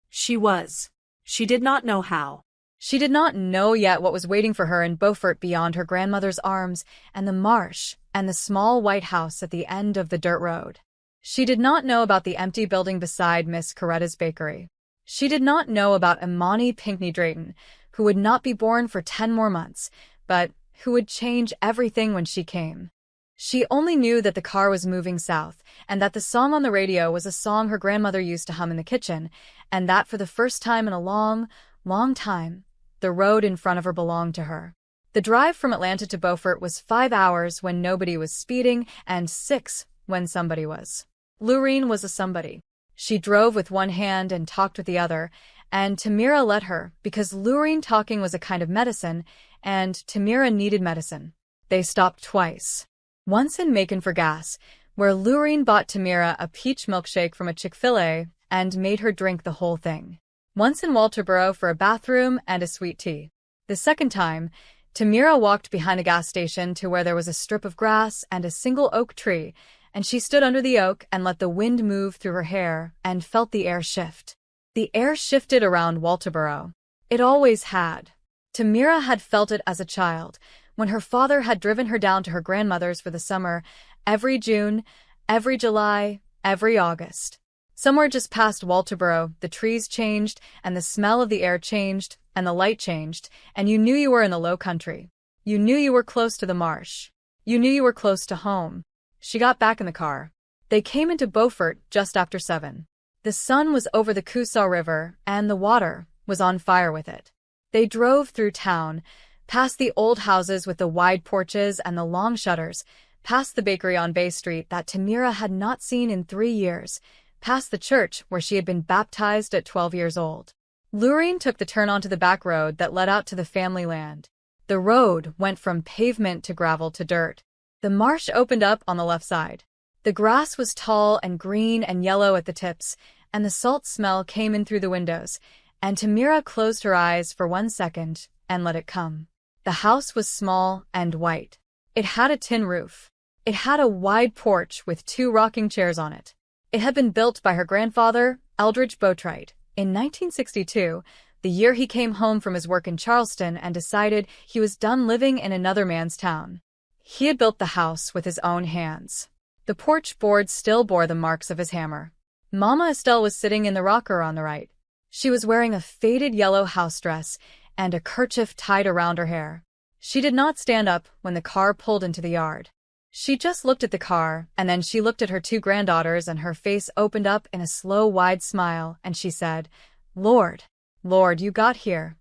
She was. She did not know how. She did not know yet what was waiting for her in Beaufort beyond her grandmother's arms and the marsh and the small white house at the end of the dirt road. She did not know about the empty building beside Miss Coretta's bakery. She did not know about Imani Pinckney Drayton, who would not be born for 10 more months, but who would change everything when she came. She only knew that the car was moving south, and that the song on the radio was a song her grandmother used to hum in the kitchen, and that for the first time in a long, long time, the road in front of her belonged to her. The drive from Atlanta to Beaufort was 5 hours when nobody was speeding and 6 when somebody was. Lureen was a somebody. She drove with one hand and talked with the other, and Tamira let her because Lureen talking was a kind of medicine, and Tamira needed medicine. They stopped twice. Once in Macon for gas, where Lureen bought Tamira a peach milkshake from a Chick-fil-A and made her drink the whole thing. Once in Walterboro for a bathroom and a sweet tea. The second time, Tamira walked behind a gas station to where there was a strip of grass and a single oak tree, and she stood under the oak and let the wind move through her hair and felt the air shift. The air shifted around Walterboro. It always had. Tamira had felt it as a child, when her father had driven her down to her grandmother's for the summer, every June, every July, every August. Somewhere just past Walterboro, the trees changed, and the smell of the air changed, and the light changed, and you knew you were in the low country. You knew you were close to the marsh. You knew you were close to home. She got back in the car. They came into Beaufort just after 7. The sun was over the Coosaw River, and the water was on fire with it. They drove through town, past the old houses with the wide porches and the long shutters, past the bakery on Bay Street that Tamira had not seen in 3 years, past the church where she had been baptized at 12 years old. Lureen took the turn onto the back road that led out to the family land. The road went from pavement to gravel to dirt. The marsh opened up on the left side. The grass was tall and green and yellow at the tips, and the salt smell came in through the windows, and Tamira closed her eyes for 1 second and let it come. The house was small and white. It had a tin roof. It had a wide porch with 2 rocking chairs on it. It had been built by her grandfather, Eldridge Boatwright, in 1962, the year he came home from his work in Charleston and decided he was done living in another man's town. He had built the house with his own hands. The porch boards still bore the marks of his hammer. Mama Estelle was sitting in the rocker on the right. She was wearing a faded yellow house dress and a kerchief tied around her hair. She did not stand up when the car pulled into the yard. She just looked at the car, and then she looked at her 2 granddaughters, and her face opened up in a slow, wide smile, and she said, "Lord, Lord, you got here."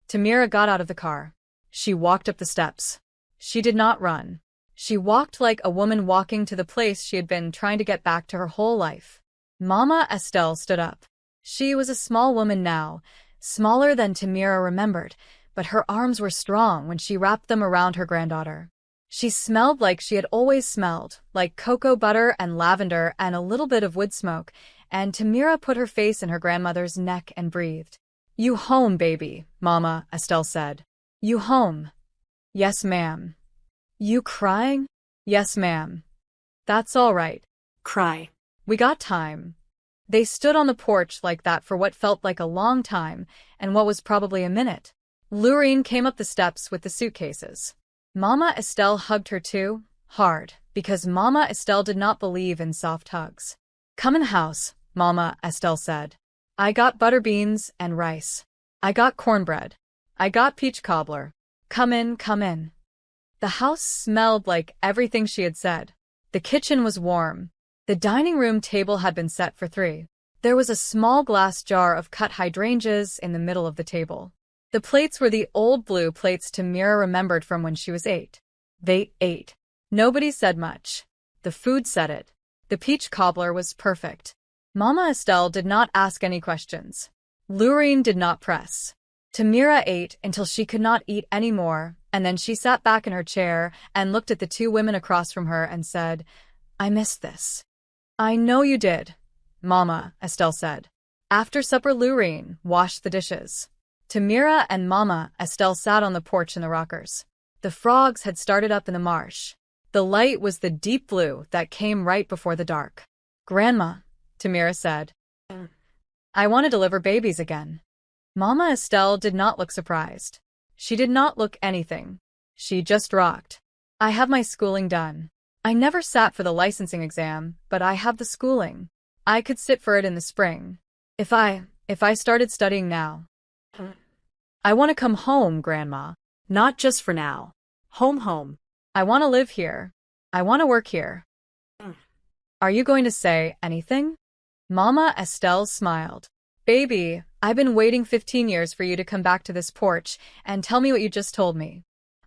Tamira got out of the car. She walked up the steps. She did not run. She walked like a woman walking to the place she had been trying to get back to her whole life. Mama Estelle stood up. She was a small woman now, smaller than Tamira remembered, but her arms were strong when she wrapped them around her granddaughter. She smelled like she had always smelled, like cocoa butter and lavender and a little bit of wood smoke, and Tamira put her face in her grandmother's neck and breathed. "You home, baby," Mama Estelle said. "You home." Yes, ma'am. You crying? Yes, ma'am. That's all right. Cry. We got time. They stood on the porch like that for what felt like a long time, and what was probably a minute. Lurene came up the steps with the suitcases. Mama Estelle hugged her too, hard, because Mama Estelle did not believe in soft hugs. Come in house, Mama Estelle said. I got butter beans and rice. I got cornbread. I got peach cobbler. Come in, come in. The house smelled like everything she had said. The kitchen was warm. The dining room table had been set for 3. There was a small glass jar of cut hydrangeas in the middle of the table. The plates were the old blue plates Tamira remembered from when she was 8. They ate. Nobody said much. The food said it. The peach cobbler was perfect. Mama Estelle did not ask any questions. Lurene did not press. Tamira ate until she could not eat any more, and then she sat back in her chair and looked at the 2 women across from her and said, I missed this. I know you did, Mama Estelle said. After supper, Lurene washed the dishes. Tamira and Mama Estelle sat on the porch in the rockers. The frogs had started up in the marsh. The light was the deep blue that came right before the dark. Grandma, Tamira said, I want to deliver babies again. Mama Estelle did not look surprised. She did not look anything. She just rocked. I have my schooling done. I never sat for the licensing exam, but I have the schooling. I could sit for it in the spring. If I started studying now. I want to come home, Grandma. Not just for now. Home. I want to live here. I want to work here. Are you going to say anything? Mama Estelle smiled. Baby, I've been waiting 15 years for you to come back to this porch and tell me what you just told me.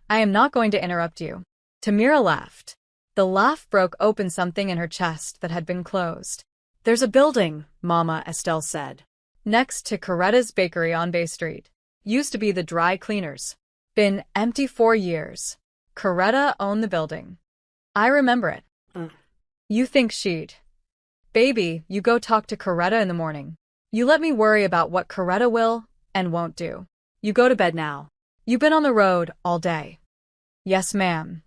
I am not going to interrupt you. Tamira laughed. The laugh broke open something in her chest that had been closed. There's a building, Mama Estelle said. Next to Coretta's bakery on Bay Street. Used to be the dry cleaners. Been empty 4 years. Coretta owned the building. I remember it. You think she'd. Baby, you go talk to Coretta in the morning. You let me worry about what Coretta will and won't do. You go to bed now. You've been on the road all day. Yes, ma'am.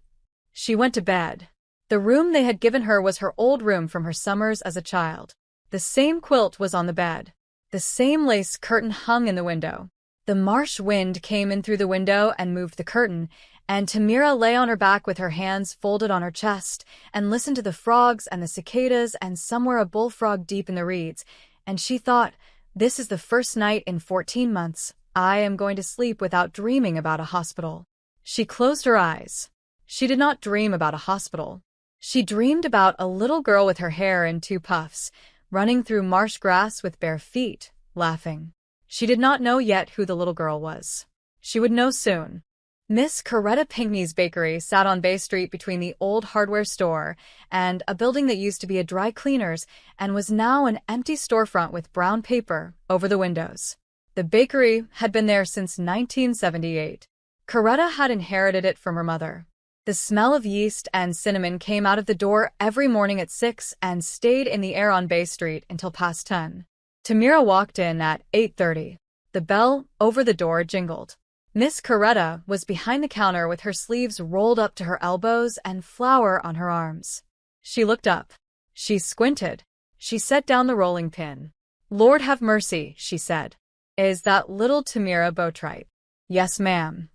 She went to bed. The room they had given her was her old room from her summers as a child. The same quilt was on the bed. The same lace curtain hung in the window. The marsh wind came in through the window and moved the curtain, and Tamira lay on her back with her hands folded on her chest and listened to the frogs and the cicadas and somewhere a bullfrog deep in the reeds, and she thought, this is the first night in 14 months I am going to sleep without dreaming about a hospital. She closed her eyes. She did not dream about a hospital. She dreamed about a little girl with her hair in 2 puffs, running through marsh grass with bare feet, laughing. She did not know yet who the little girl was. She would know soon. Miss Coretta Pinckney's bakery sat on Bay Street between the old hardware store and a building that used to be a dry cleaner's and was now an empty storefront with brown paper over the windows. The bakery had been there since 1978. Coretta had inherited it from her mother. The smell of yeast and cinnamon came out of the door every morning at 6 and stayed in the air on Bay Street until past 10. Tamira walked in at 8:30. The bell over the door jingled. Miss Coretta was behind the counter with her sleeves rolled up to her elbows and flour on her arms. She looked up. She squinted. She set down the rolling pin. Lord have mercy, she said. Is that little Tamira Boatwright? Yes, ma'am.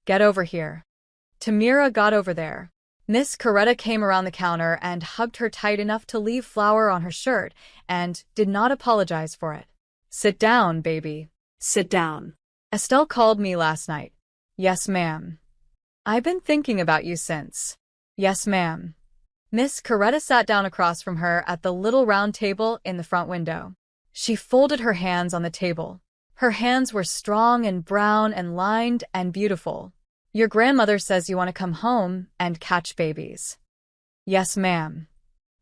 Get over here. Tamira got over there. Miss Coretta came around the counter and hugged her tight enough to leave flour on her shirt and did not apologize for it. Sit down, baby. Sit down. Estelle called me last night. Yes, ma'am. I've been thinking about you since. Yes, ma'am. Miss Coretta sat down across from her at the little round table in the front window. She folded her hands on the table. Her hands were strong and brown and lined and beautiful. Your grandmother says you want to come home and catch babies. Yes, ma'am.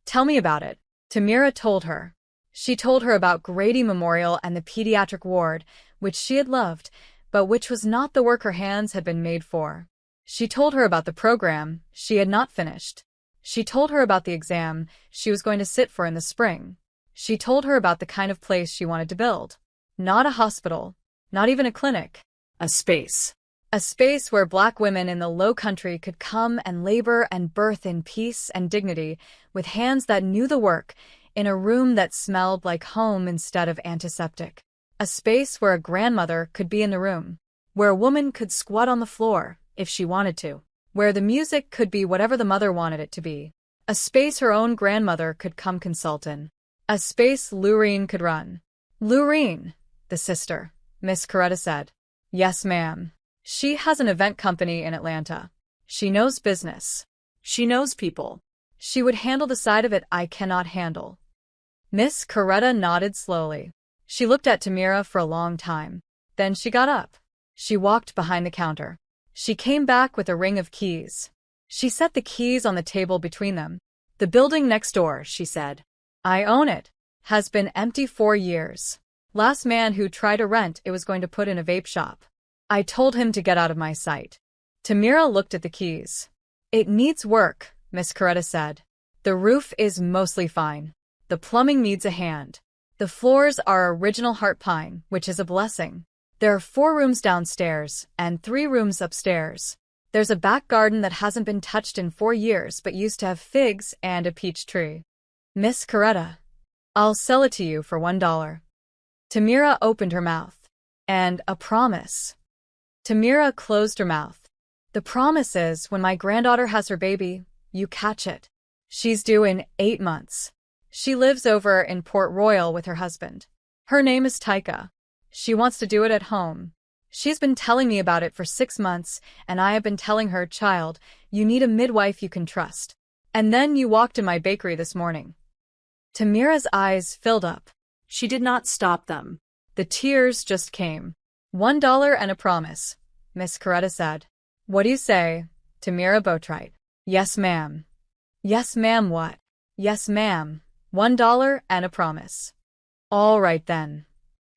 Tell me about it. Tamira told her. She told her about Grady Memorial and the pediatric ward, which she had loved, but which was not the work her hands had been made for. She told her about the program she had not finished. She told her about the exam she was going to sit for in the spring. She told her about the kind of place she wanted to build. Not a hospital, not even a clinic. A space. A space where Black women in the Low Country could come and labor and birth in peace and dignity, with hands that knew the work, in a room that smelled like home instead of antiseptic. A space where a grandmother could be in the room, where a woman could squat on the floor, if she wanted to, where the music could be whatever the mother wanted it to be. A space her own grandmother could come consult in. A space Lurene could run. Lurene, the sister, Miss Coretta said. Yes, ma'am. She has an event company in Atlanta. She knows business. She knows people. She would handle the side of it I cannot handle. Miss Coretta nodded slowly. She looked at Tamira for a long time. Then she got up. She walked behind the counter. She came back with a ring of keys. She set the keys on the table between them. The building next door, she said. I own it. Has been empty 4 years. Last man who tried to rent it was going to put in a vape shop. I told him to get out of my sight. Tamira looked at the keys. It needs work, Miss Coretta said. The roof is mostly fine. The plumbing needs a hand. The floors are original heart pine, which is a blessing. There are 4 rooms downstairs and 3 rooms upstairs. There's a back garden that hasn't been touched in 4 years but used to have figs and a peach tree. Miss Coretta, I'll sell it to you for $1. Tamira opened her mouth. And a promise. Tamira closed her mouth. The promise is when my granddaughter has her baby, you catch it. She's due in 8 months. She lives over in Port Royal with her husband. Her name is Taika. She wants to do it at home. She's been telling me about it for 6 months, and I have been telling her, child, you need a midwife you can trust. And then you walked in my bakery this morning. Tamira's eyes filled up. She did not stop them. The tears just came. $1 and a promise, Miss Coretta said. What do you say, Tamira Boatwright? Yes, ma'am. Yes, ma'am, what? Yes, ma'am. $1 and a promise. All right then.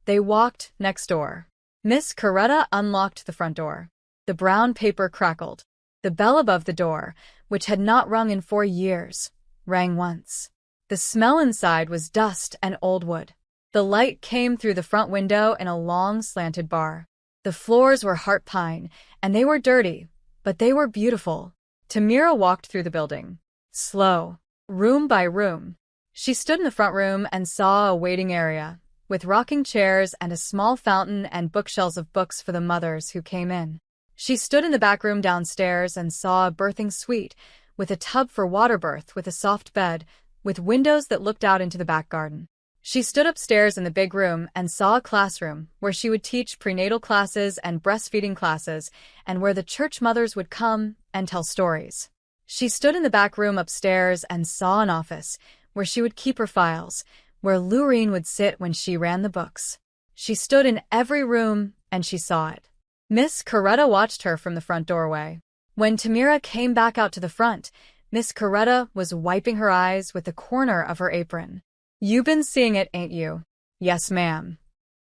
They walked next door. Miss Coretta unlocked the front door. The brown paper crackled. The bell above the door, which had not rung in 4 years, rang once. The smell inside was dust and old wood. The light came through the front window in a long, slanted bar. The floors were heart pine, and they were dirty, but they were beautiful. Tamira walked through the building. Slow. Room by room. She stood in the front room and saw a waiting area, with rocking chairs and a small fountain and bookshelves of books for the mothers who came in. She stood in the back room downstairs and saw a birthing suite, with a tub for water birth with a soft bed, with windows that looked out into the back garden. She stood upstairs in the big room and saw a classroom where she would teach prenatal classes and breastfeeding classes, and where the church mothers would come and tell stories. She stood in the back room upstairs and saw an office where she would keep her files, where Lurene would sit when she ran the books. She stood in every room and she saw it. Miss Coretta watched her from the front doorway. When Tamira came back out to the front, Miss Coretta was wiping her eyes with the corner of her apron. You been seeing it, ain't you? Yes, ma'am.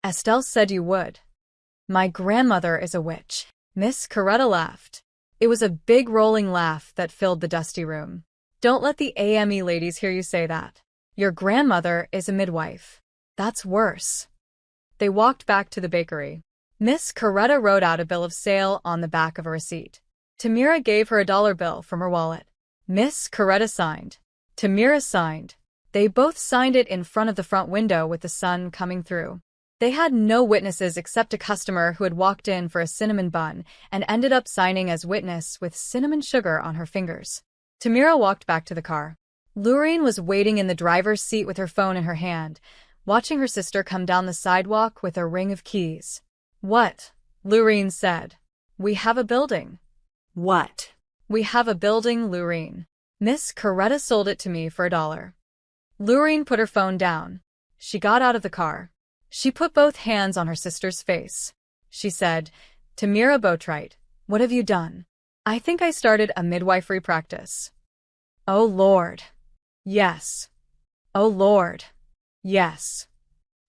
Estelle said you would. My grandmother is a witch. Miss Coretta laughed. It was a big rolling laugh that filled the dusty room. Don't let the AME ladies hear you say that. Your grandmother is a midwife. That's worse. They walked back to the bakery. Miss Coretta wrote out a bill of sale on the back of a receipt. Tamira gave her a $1 bill from her wallet. Miss Coretta signed. Tamira signed. They both signed it in front of the front window with the sun coming through. They had no witnesses except a customer who had walked in for a cinnamon bun and ended up signing as witness with cinnamon sugar on her fingers. Tamira walked back to the car. Lurene was waiting in the driver's seat with her phone in her hand, watching her sister come down the sidewalk with a ring of keys. What? Lurene said. We have a building. What? We have a building, Lurene. Miss Coretta sold it to me for $1. Lurene put her phone down. She got out of the car. She put both hands on her sister's face. She said, Tamira Boatwright, what have you done? I think I started a midwifery practice. Oh, Lord. Yes. Oh, Lord. Yes.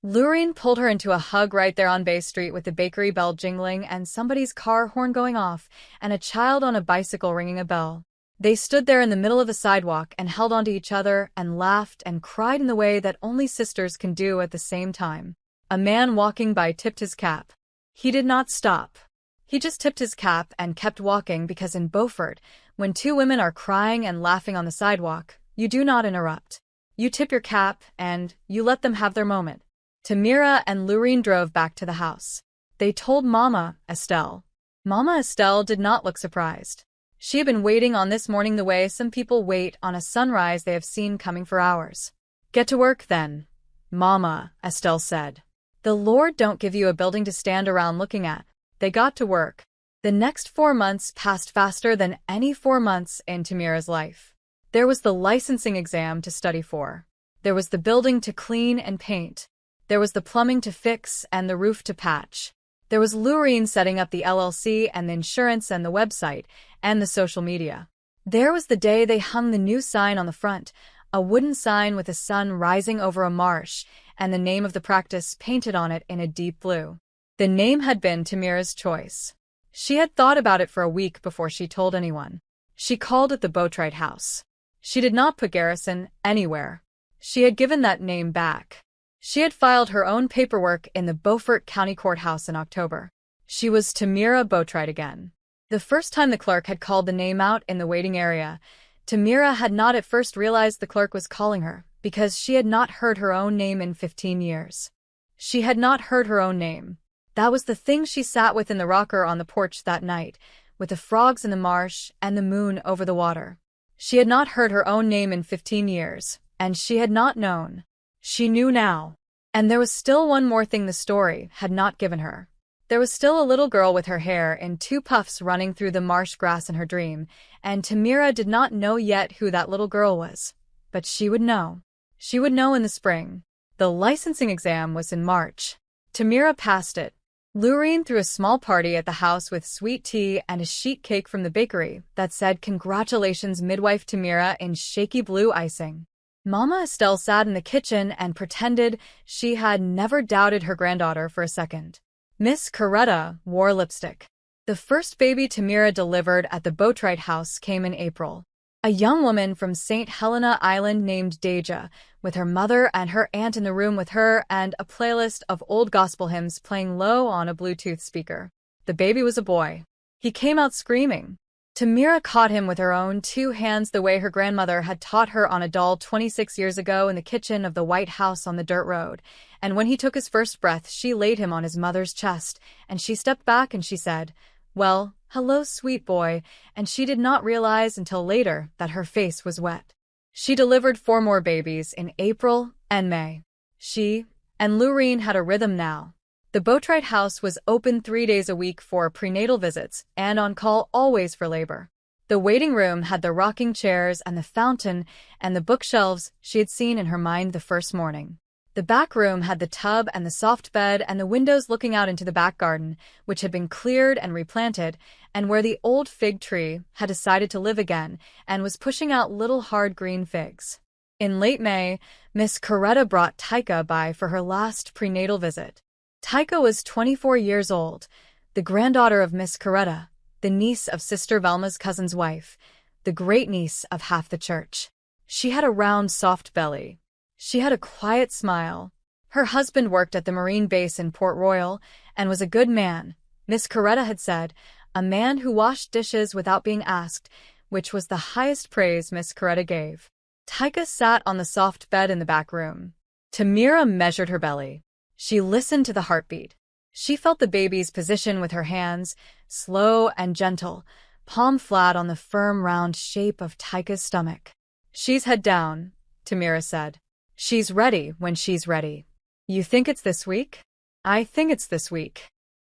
Lurene pulled her into a hug right there on Bay Street with the bakery bell jingling and somebody's car horn going off and a child on a bicycle ringing a bell. They stood there in the middle of the sidewalk and held onto each other and laughed and cried in the way that only sisters can do at the same time. A man walking by tipped his cap. He did not stop. He just tipped his cap and kept walking because in Beaufort, when two women are crying and laughing on the sidewalk, you do not interrupt. You tip your cap and you let them have their moment. Tamira and Lurene drove back to the house. They told Mama Estelle. Mama Estelle did not look surprised. She had been waiting on this morning the way some people wait on a sunrise they have seen coming for hours. Get to work then, Mama Estelle said. The Lord don't give you a building to stand around looking at. They got to work. The next 4 months passed faster than any 4 months in Tamira's life. There was the licensing exam to study for. There was the building to clean and paint. There was the plumbing to fix and the roof to patch. There was Lurene setting up the LLC and the insurance and the website and the social media. There was the day they hung the new sign on the front, a wooden sign with a sun rising over a marsh and the name of the practice painted on it in a deep blue. The name had been Tamira's choice. She had thought about it for a week before she told anyone. She called it the Betrayal House. She did not put Garrison anywhere. She had given that name back. She had filed her own paperwork in the Beaufort County Courthouse in October. She was Tamira Betrayal again. The first time the clerk had called the name out in the waiting area, Tamira had not at first realized the clerk was calling her because she had not heard her own name in 15 years. She had not heard her own name. That was the thing she sat with in the rocker on the porch that night, with the frogs in the marsh and the moon over the water. She had not heard her own name in 15 years, and she had not known. She knew now. And there was still one more thing the story had not given her. There was still a little girl with her hair in 2 puffs running through the marsh grass in her dream, and Tamira did not know yet who that little girl was. But she would know. She would know in the spring. The licensing exam was in March. Tamira passed it. Lurene threw a small party at the house with sweet tea and a sheet cake from the bakery that said "Congratulations, Midwife Tamira" in shaky blue icing. Mama Estelle sat in the kitchen and pretended she had never doubted her granddaughter for a second. Miss Coretta wore lipstick. The first baby Tamira delivered at the Betrayal House came in April. A young woman from St. Helena Island named Deja, with her mother and her aunt in the room with her and a playlist of old gospel hymns playing low on a Bluetooth speaker. The baby was a boy. He came out screaming. Tamira caught him with her own 2 hands the way her grandmother had taught her on a doll 26 years ago in the kitchen of the White House on the dirt road, and when he took his first breath she laid him on his mother's chest, and she stepped back and she said, "Well, hello, sweet boy," and she did not realize until later that her face was wet. She delivered 4 more babies in April and May. She and Lurene had a rhythm now. The Betrayal House was open 3 days a week for prenatal visits and on call always for labor. The waiting room had the rocking chairs and the fountain and the bookshelves she had seen in her mind the first morning. The back room had the tub and the soft bed and the windows looking out into the back garden, which had been cleared and replanted, and where the old fig tree had decided to live again and was pushing out little hard green figs. In late May, Miss Coretta brought Taika by for her last prenatal visit. Taika was 24 years old, the granddaughter of Miss Coretta, the niece of Sister Velma's cousin's wife, the great-niece of half the church. She had a round, soft belly. She had a quiet smile. Her husband worked at the Marine base in Port Royal and was a good man, Miss Coretta had said, a man who washed dishes without being asked, which was the highest praise Miss Coretta gave. Taika sat on the soft bed in the back room. Tamira measured her belly. She listened to the heartbeat. She felt the baby's position with her hands, slow and gentle, palm flat on the firm round shape of Taika's stomach. "She's head down," Tamira said. "She's ready when she's ready." "You think it's this week?" "I think it's this week.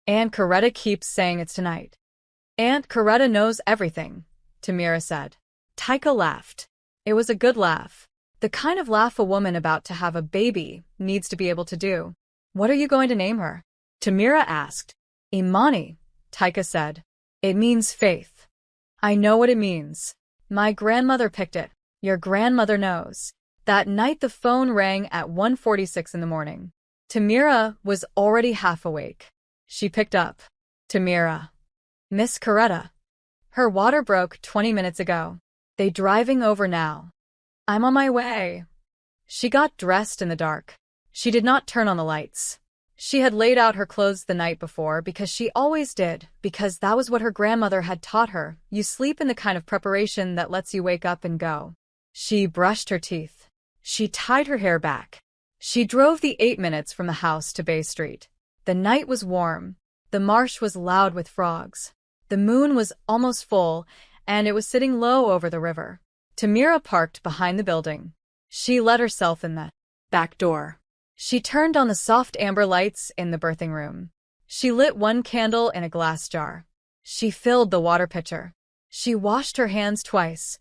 Aunt Coretta keeps saying it's tonight." "Aunt Coretta knows everything," Tamira said. Taika laughed. It was a good laugh. The kind of laugh a woman about to have a baby needs to be able to do. "What are you going to name her?" Tamira asked. "Imani," Taika said. "It means faith." "I know what it means. My grandmother picked it. Your grandmother knows." That night the phone rang at 1:46 in the morning. Tamira was already half awake. She picked up. "Tamira." "Miss Coretta." "Her water broke 20 minutes ago. They driving over now." "I'm on my way." She got dressed in the dark. She did not turn on the lights. She had laid out her clothes the night before because she always did, because that was what her grandmother had taught her. You sleep in the kind of preparation that lets you wake up and go. She brushed her teeth. She tied her hair back. She drove the 8 minutes from the house to Bay Street. The night was warm. The marsh was loud with frogs. The moon was almost full, and it was sitting low over the river. Tamira parked behind the building. She let herself in the back door. She turned on the soft amber lights in the birthing room. She lit one candle in a glass jar. She filled the water pitcher. She washed her hands twice,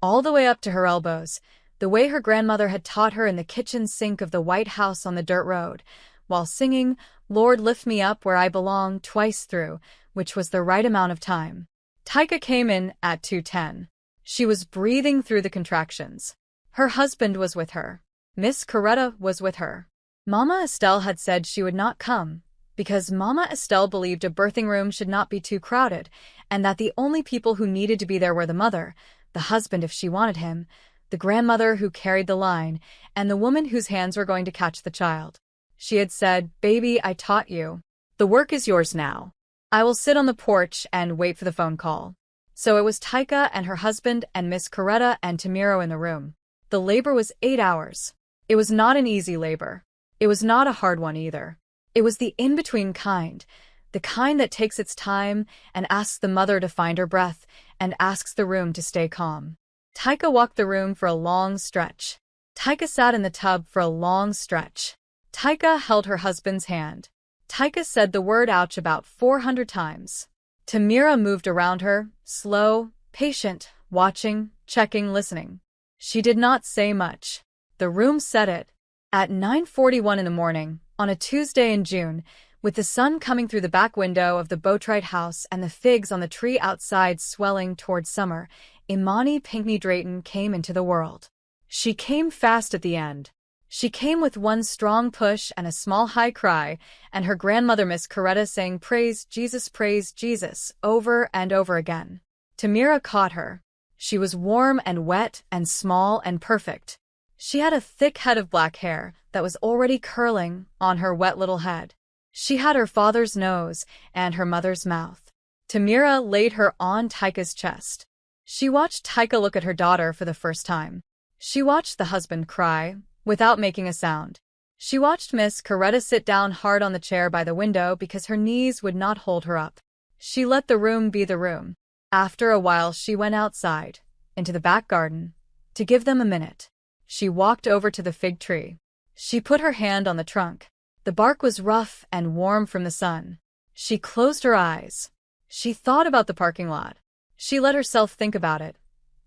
all the way up to her elbows, the way her grandmother had taught her in the kitchen sink of the white house on the dirt road, while singing, "Lord, lift me up where I belong," twice through, which was the right amount of time. Taika came in at 2:10. She was breathing through the contractions. Her husband was with her. Miss Coretta was with her. Mama Estelle had said she would not come, because Mama Estelle believed a birthing room should not be too crowded, and that the only people who needed to be there were the mother, the husband if she wanted him, the grandmother who carried the line, and the woman whose hands were going to catch the child. She had said, "Baby, I taught you. The work is yours now. I will sit on the porch and wait for the phone call." So it was Taika and her husband and Miss Coretta and Tamiro in the room. The labor was 8 hours. It was not an easy labor. It was not a hard one either. It was the in-between kind, the kind that takes its time and asks the mother to find her breath and asks the room to stay calm. Taika walked the room for a long stretch. Taika sat in the tub for a long stretch. Taika held her husband's hand. Taika said the word ouch about 400 times. Tamira moved around her, slow, patient, watching, checking, listening. She did not say much. The room said it. At 9:41 in the morning, on a Tuesday in June, with the sun coming through the back window of the Boatwright house and the figs on the tree outside swelling toward summer, Imani Pinkney Drayton came into the world. She came fast at the end. She came with one strong push and a small high cry, and her grandmother Miss Coretta sang praise Jesus, over and over again. Tamira caught her. She was warm and wet and small and perfect. She had a thick head of black hair that was already curling on her wet little head. She had her father's nose and her mother's mouth. Tamira laid her on Taika's chest. She watched Taika look at her daughter for the first time. She watched the husband cry, without making a sound. She watched Miss Coretta sit down hard on the chair by the window because her knees would not hold her up. She let the room be the room. After a while she went outside, into the back garden, to give them a minute. She walked over to the fig tree. She put her hand on the trunk. The bark was rough and warm from the sun. She closed her eyes. She thought about the parking lot. She let herself think about it.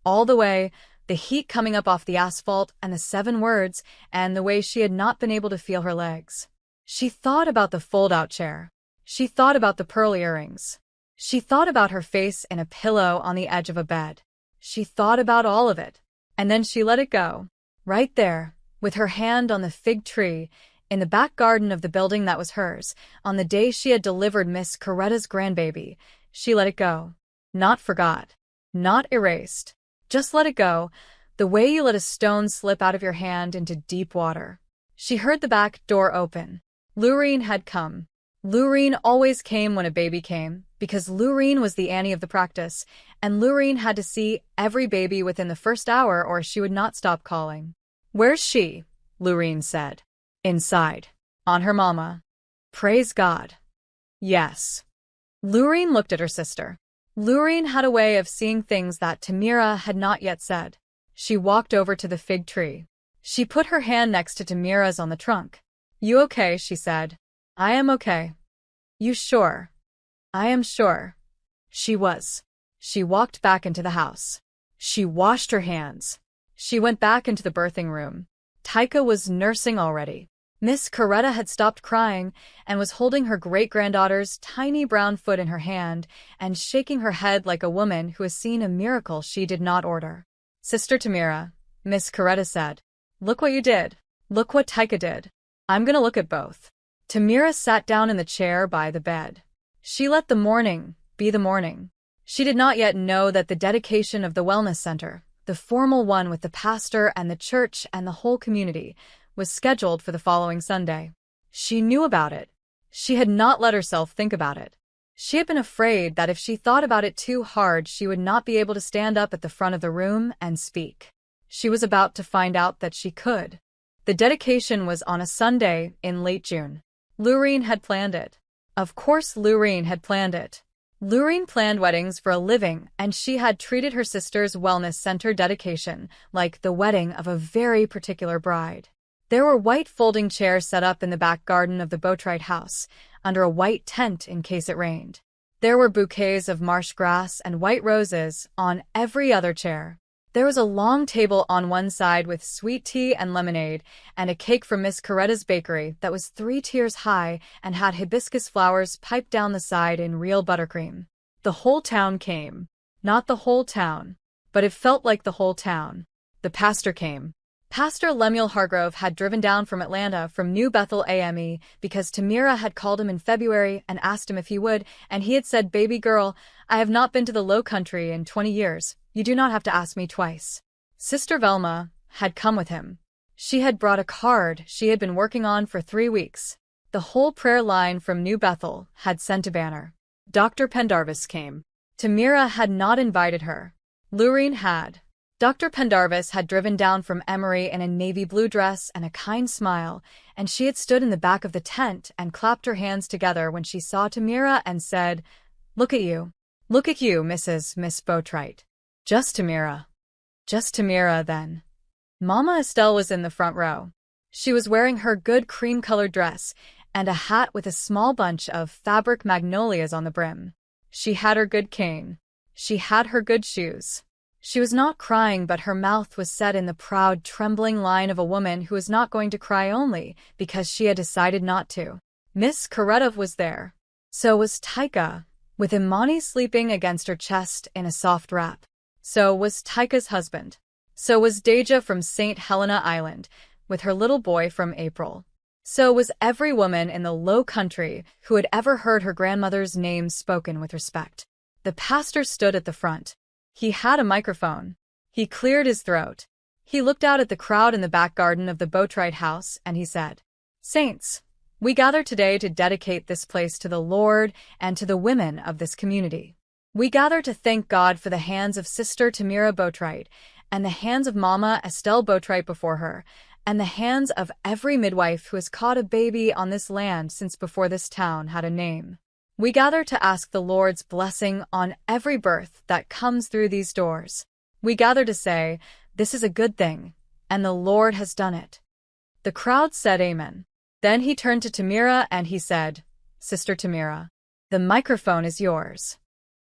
All the way, the heat coming up off the asphalt and the 7 words, and the way she had not been able to feel her legs. She thought about the fold-out chair. She thought about the pearl earrings. She thought about her face in a pillow on the edge of a bed. She thought about all of it. And then she let it go. Right there, with her hand on the fig tree, in the back garden of the building that was hers, on the day she had delivered Miss Coretta's grandbaby, she let it go. Not forgot. Not erased. Just let it go, the way you let a stone slip out of your hand into deep water. She heard the back door open. Lurene had come. Lurene always came when a baby came, because Lurene was the Annie of the practice, and Lurene had to see every baby within the first hour or she would not stop calling. "Where's she?" Lurene said. "Inside. On her mama." "Praise God." "Yes." Lurene looked at her sister. Lurene had a way of seeing things that Tamira had not yet said. She walked over to the fig tree. She put her hand next to Tamira's on the trunk. "You okay?" she said. "I am okay." "You sure?" "I am sure." She was. She walked back into the house. She washed her hands. She went back into the birthing room. Taika was nursing already. Miss Coretta had stopped crying and was holding her great-granddaughter's tiny brown foot in her hand and shaking her head like a woman who has seen a miracle she did not order. "Sister Tamira," Miss Coretta said, "look what you did. Look what Taika did. I'm gonna look at both." Tamira sat down in the chair by the bed. She let the morning be the morning. She did not yet know that the dedication of the wellness center, the formal one with the pastor and the church and the whole community, was scheduled for the following Sunday. She knew about it. She had not let herself think about it. She had been afraid that if she thought about it too hard, she would not be able to stand up at the front of the room and speak. She was about to find out that she could. The dedication was on a Sunday in late June. Lurene had planned it. Of course Lurene had planned it. Lurene planned weddings for a living, and she had treated her sister's wellness center dedication like the wedding of a very particular bride. There were white folding chairs set up in the back garden of the Boatwright house, under a white tent in case it rained. There were bouquets of marsh grass and white roses on every other chair. There was a long table on one side with sweet tea and lemonade, and a cake from Miss Coretta's bakery that was 3 tiers high and had hibiscus flowers piped down the side in real buttercream. The whole town came. Not the whole town, but it felt like the whole town. The pastor came. Pastor Lemuel Hargrove had driven down from Atlanta from New Bethel AME because Tamira had called him in February and asked him if he would, and he had said, "Baby girl, I have not been to the Low Country in 20 years. You do not have to ask me twice." Sister Velma had come with him. She had brought a card she had been working on for 3 weeks. The whole prayer line from New Bethel had sent a banner. Dr. Pendarvis came. Tamira had not invited her. Lurene had. Dr. Pendarvis had driven down from Emory in a navy blue dress and a kind smile, and she had stood in the back of the tent and clapped her hands together when she saw Tamira and said, "Look at you. Look at you, Miss Boatwright." Just Tamira. Just Tamira, then. Mama Estelle was in the front row. She was wearing her good cream-colored dress and a hat with a small bunch of fabric magnolias on the brim. She had her good cane. She had her good shoes. She was not crying, but her mouth was set in the proud, trembling line of a woman who is not going to cry only because she had decided not to. Miss Coretta was there. So was Tyka, with Imani sleeping against her chest in a soft wrap. So was Tyka's husband. So was Deja from St. Helena Island, with her little boy from April. So was every woman in the Low Country who had ever heard her grandmother's name spoken with respect. The pastor stood at the front. He had a microphone. He cleared his throat. He looked out at the crowd in the back garden of the Boatwright house, and he said, "Saints, we gather today to dedicate this place to the Lord and to the women of this community. We gather to thank God for the hands of Sister Tamira Boatwright and the hands of Mama Estelle Boatwright before her, and the hands of every midwife who has caught a baby on this land since before this town had a name. We gather to ask the Lord's blessing on every birth that comes through these doors. We gather to say, this is a good thing, and the Lord has done it." The crowd said amen. Then he turned to Tamira and he said, "Sister Tamira, the microphone is yours."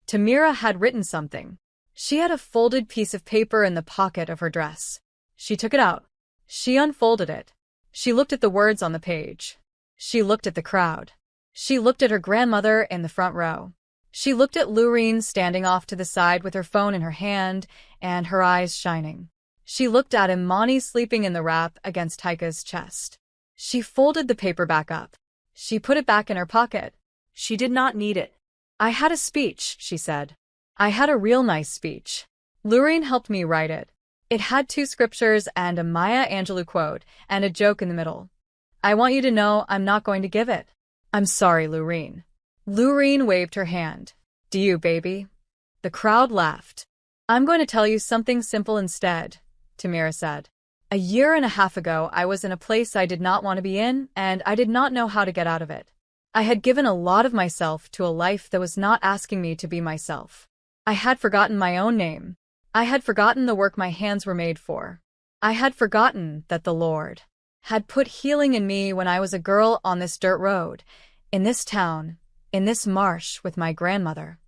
Tamira had written something. She had a folded piece of paper in the pocket of her dress. She took it out. She unfolded it. She looked at the words on the page. She looked at the crowd. She looked at her grandmother in the front row. She looked at Lurene standing off to the side with her phone in her hand and her eyes shining. She looked at Imani sleeping in the wrap against Tyka's chest. She folded the paper back up. She put it back in her pocket. She did not need it. "I had a speech," she said. "I had a real nice speech. Lurene helped me write it. It had 2 scriptures and a Maya Angelou quote and a joke in the middle. I want you to know I'm not going to give it. I'm sorry, Lurene." Lurene waved her hand. "Do you, baby?" The crowd laughed. "I'm going to tell you something simple instead," Tamira said. "A year and a half ago, I was in a place I did not want to be in, and I did not know how to get out of it. I had given a lot of myself to a life that was not asking me to be myself. I had forgotten my own name. I had forgotten the work my hands were made for. I had forgotten that the Lord had put healing in me when I was a girl on this dirt road, in this town, in this marsh with my grandmother."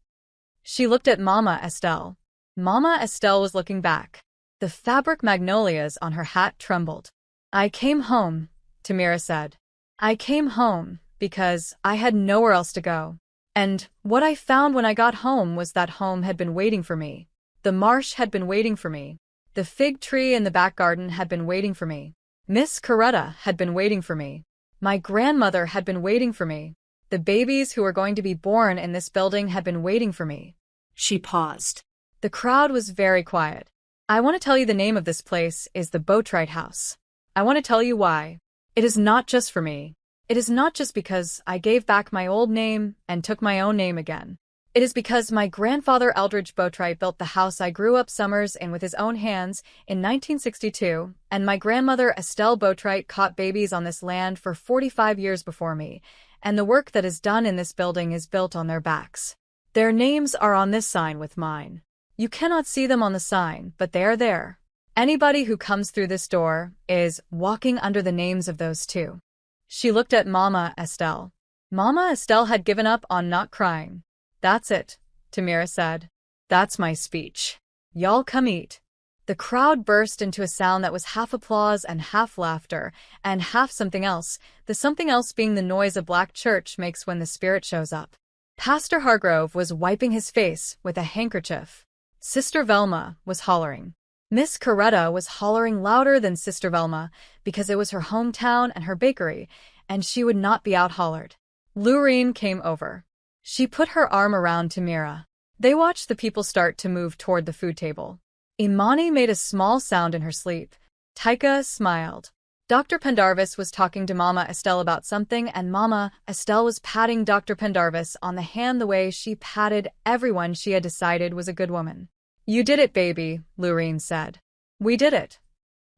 She looked at Mama Estelle. Mama Estelle was looking back. The fabric magnolias on her hat trembled. "I came home," Tamira said. "I came home because I had nowhere else to go. And what I found when I got home was that home had been waiting for me. The marsh had been waiting for me. The fig tree in the back garden had been waiting for me. Miss Coretta had been waiting for me. My grandmother had been waiting for me. The babies who were going to be born in this building had been waiting for me." She paused. The crowd was very quiet. "I want to tell you the name of this place is the Boatwright House. I want to tell you why. It is not just for me. It is not just because I gave back my old name and took my own name again. It is because my grandfather Eldridge Botry built the house I grew up summers in with his own hands in 1962, and my grandmother Estelle Botry caught babies on this land for 45 years before me, and the work that is done in this building is built on their backs. Their names are on this sign with mine. You cannot see them on the sign, but they are there. Anybody who comes through this door is walking under the names of those two. She looked at Mama Estelle. Mama Estelle had given up on not crying. That's it, Tamira said. That's my speech. Y'all come eat. The crowd burst into a sound that was half applause and half laughter, and half something else, the something else being the noise a black church makes when the spirit shows up. Pastor Hargrove was wiping his face with a handkerchief. Sister Velma was hollering. Miss Coretta was hollering louder than Sister Velma because it was her hometown and her bakery, and she would not be out-hollered. Lurene came over. She put her arm around Tamira. They watched the people start to move toward the food table. Imani made a small sound in her sleep. Taika smiled. Dr. Pendarvis was talking to Mama Estelle about something, and Mama Estelle was patting Dr. Pendarvis on the hand the way she patted everyone she had decided was a good woman. You did it, baby, Lurene said. We did it.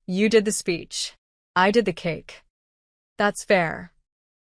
You did the speech. I did the cake. That's fair.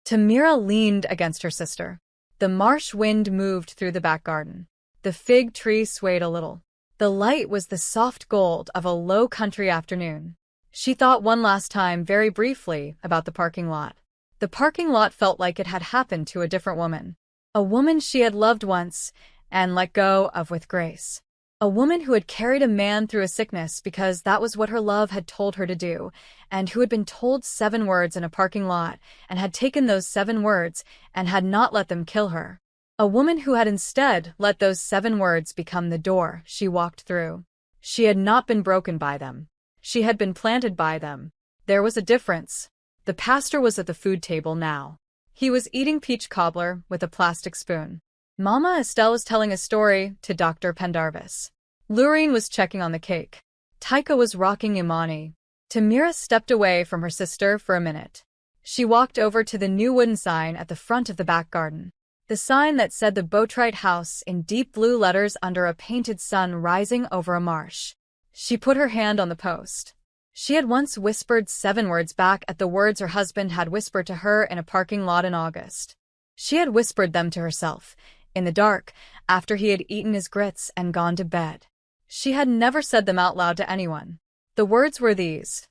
Tamira leaned against her sister. The marsh wind moved through the back garden. The fig tree swayed a little. The light was the soft gold of a low country afternoon. She thought one last time very briefly about the parking lot. The parking lot felt like it had happened to a different woman. A woman she had loved once and let go of with grace. A woman who had carried a man through a sickness because that was what her love had told her to do, and who had been told 7 words in a parking lot and had taken those 7 words and had not let them kill her. A woman who had instead let those 7 words become the door she walked through. She had not been broken by them. She had been planted by them. There was a difference. The pastor was at the food table now. He was eating peach cobbler with a plastic spoon. Mama Estelle was telling a story to Dr. Pendarvis. Lurene was checking on the cake. Taika was rocking Imani. Tamira stepped away from her sister for a minute. She walked over to the new wooden sign at the front of the back garden. The sign that said the Botryte House in deep blue letters under a painted sun rising over a marsh. She put her hand on the post. She had once whispered 7 words back at the words her husband had whispered to her in a parking lot in August. She had whispered them to herself, in the dark, after he had eaten his grits and gone to bed. She had never said them out loud to anyone. The words were these: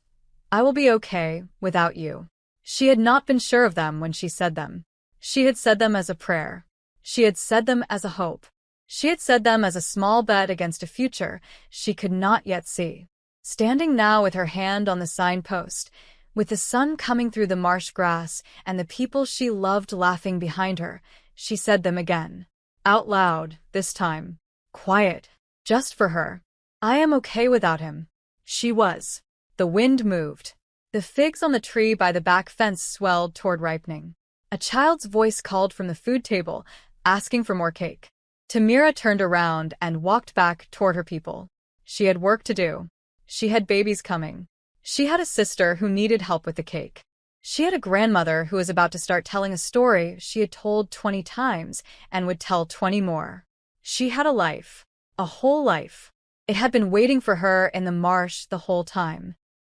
I will be okay without you. She had not been sure of them when she said them. She had said them as a prayer. She had said them as a hope. She had said them as a small bet against a future she could not yet see. Standing now with her hand on the signpost, with the sun coming through the marsh grass and the people she loved laughing behind her, she said them again. Out loud, this time. Quiet. Just for her. I am okay without him. She was. The wind moved. The figs on the tree by the back fence swelled toward ripening. A child's voice called from the food table, asking for more cake. Tamira turned around and walked back toward her people. She had work to do. She had babies coming. She had a sister who needed help with the cake. She had a grandmother who was about to start telling a story she had told 20 times and would tell 20 more. She had a life. A whole life. It had been waiting for her in the marsh the whole time.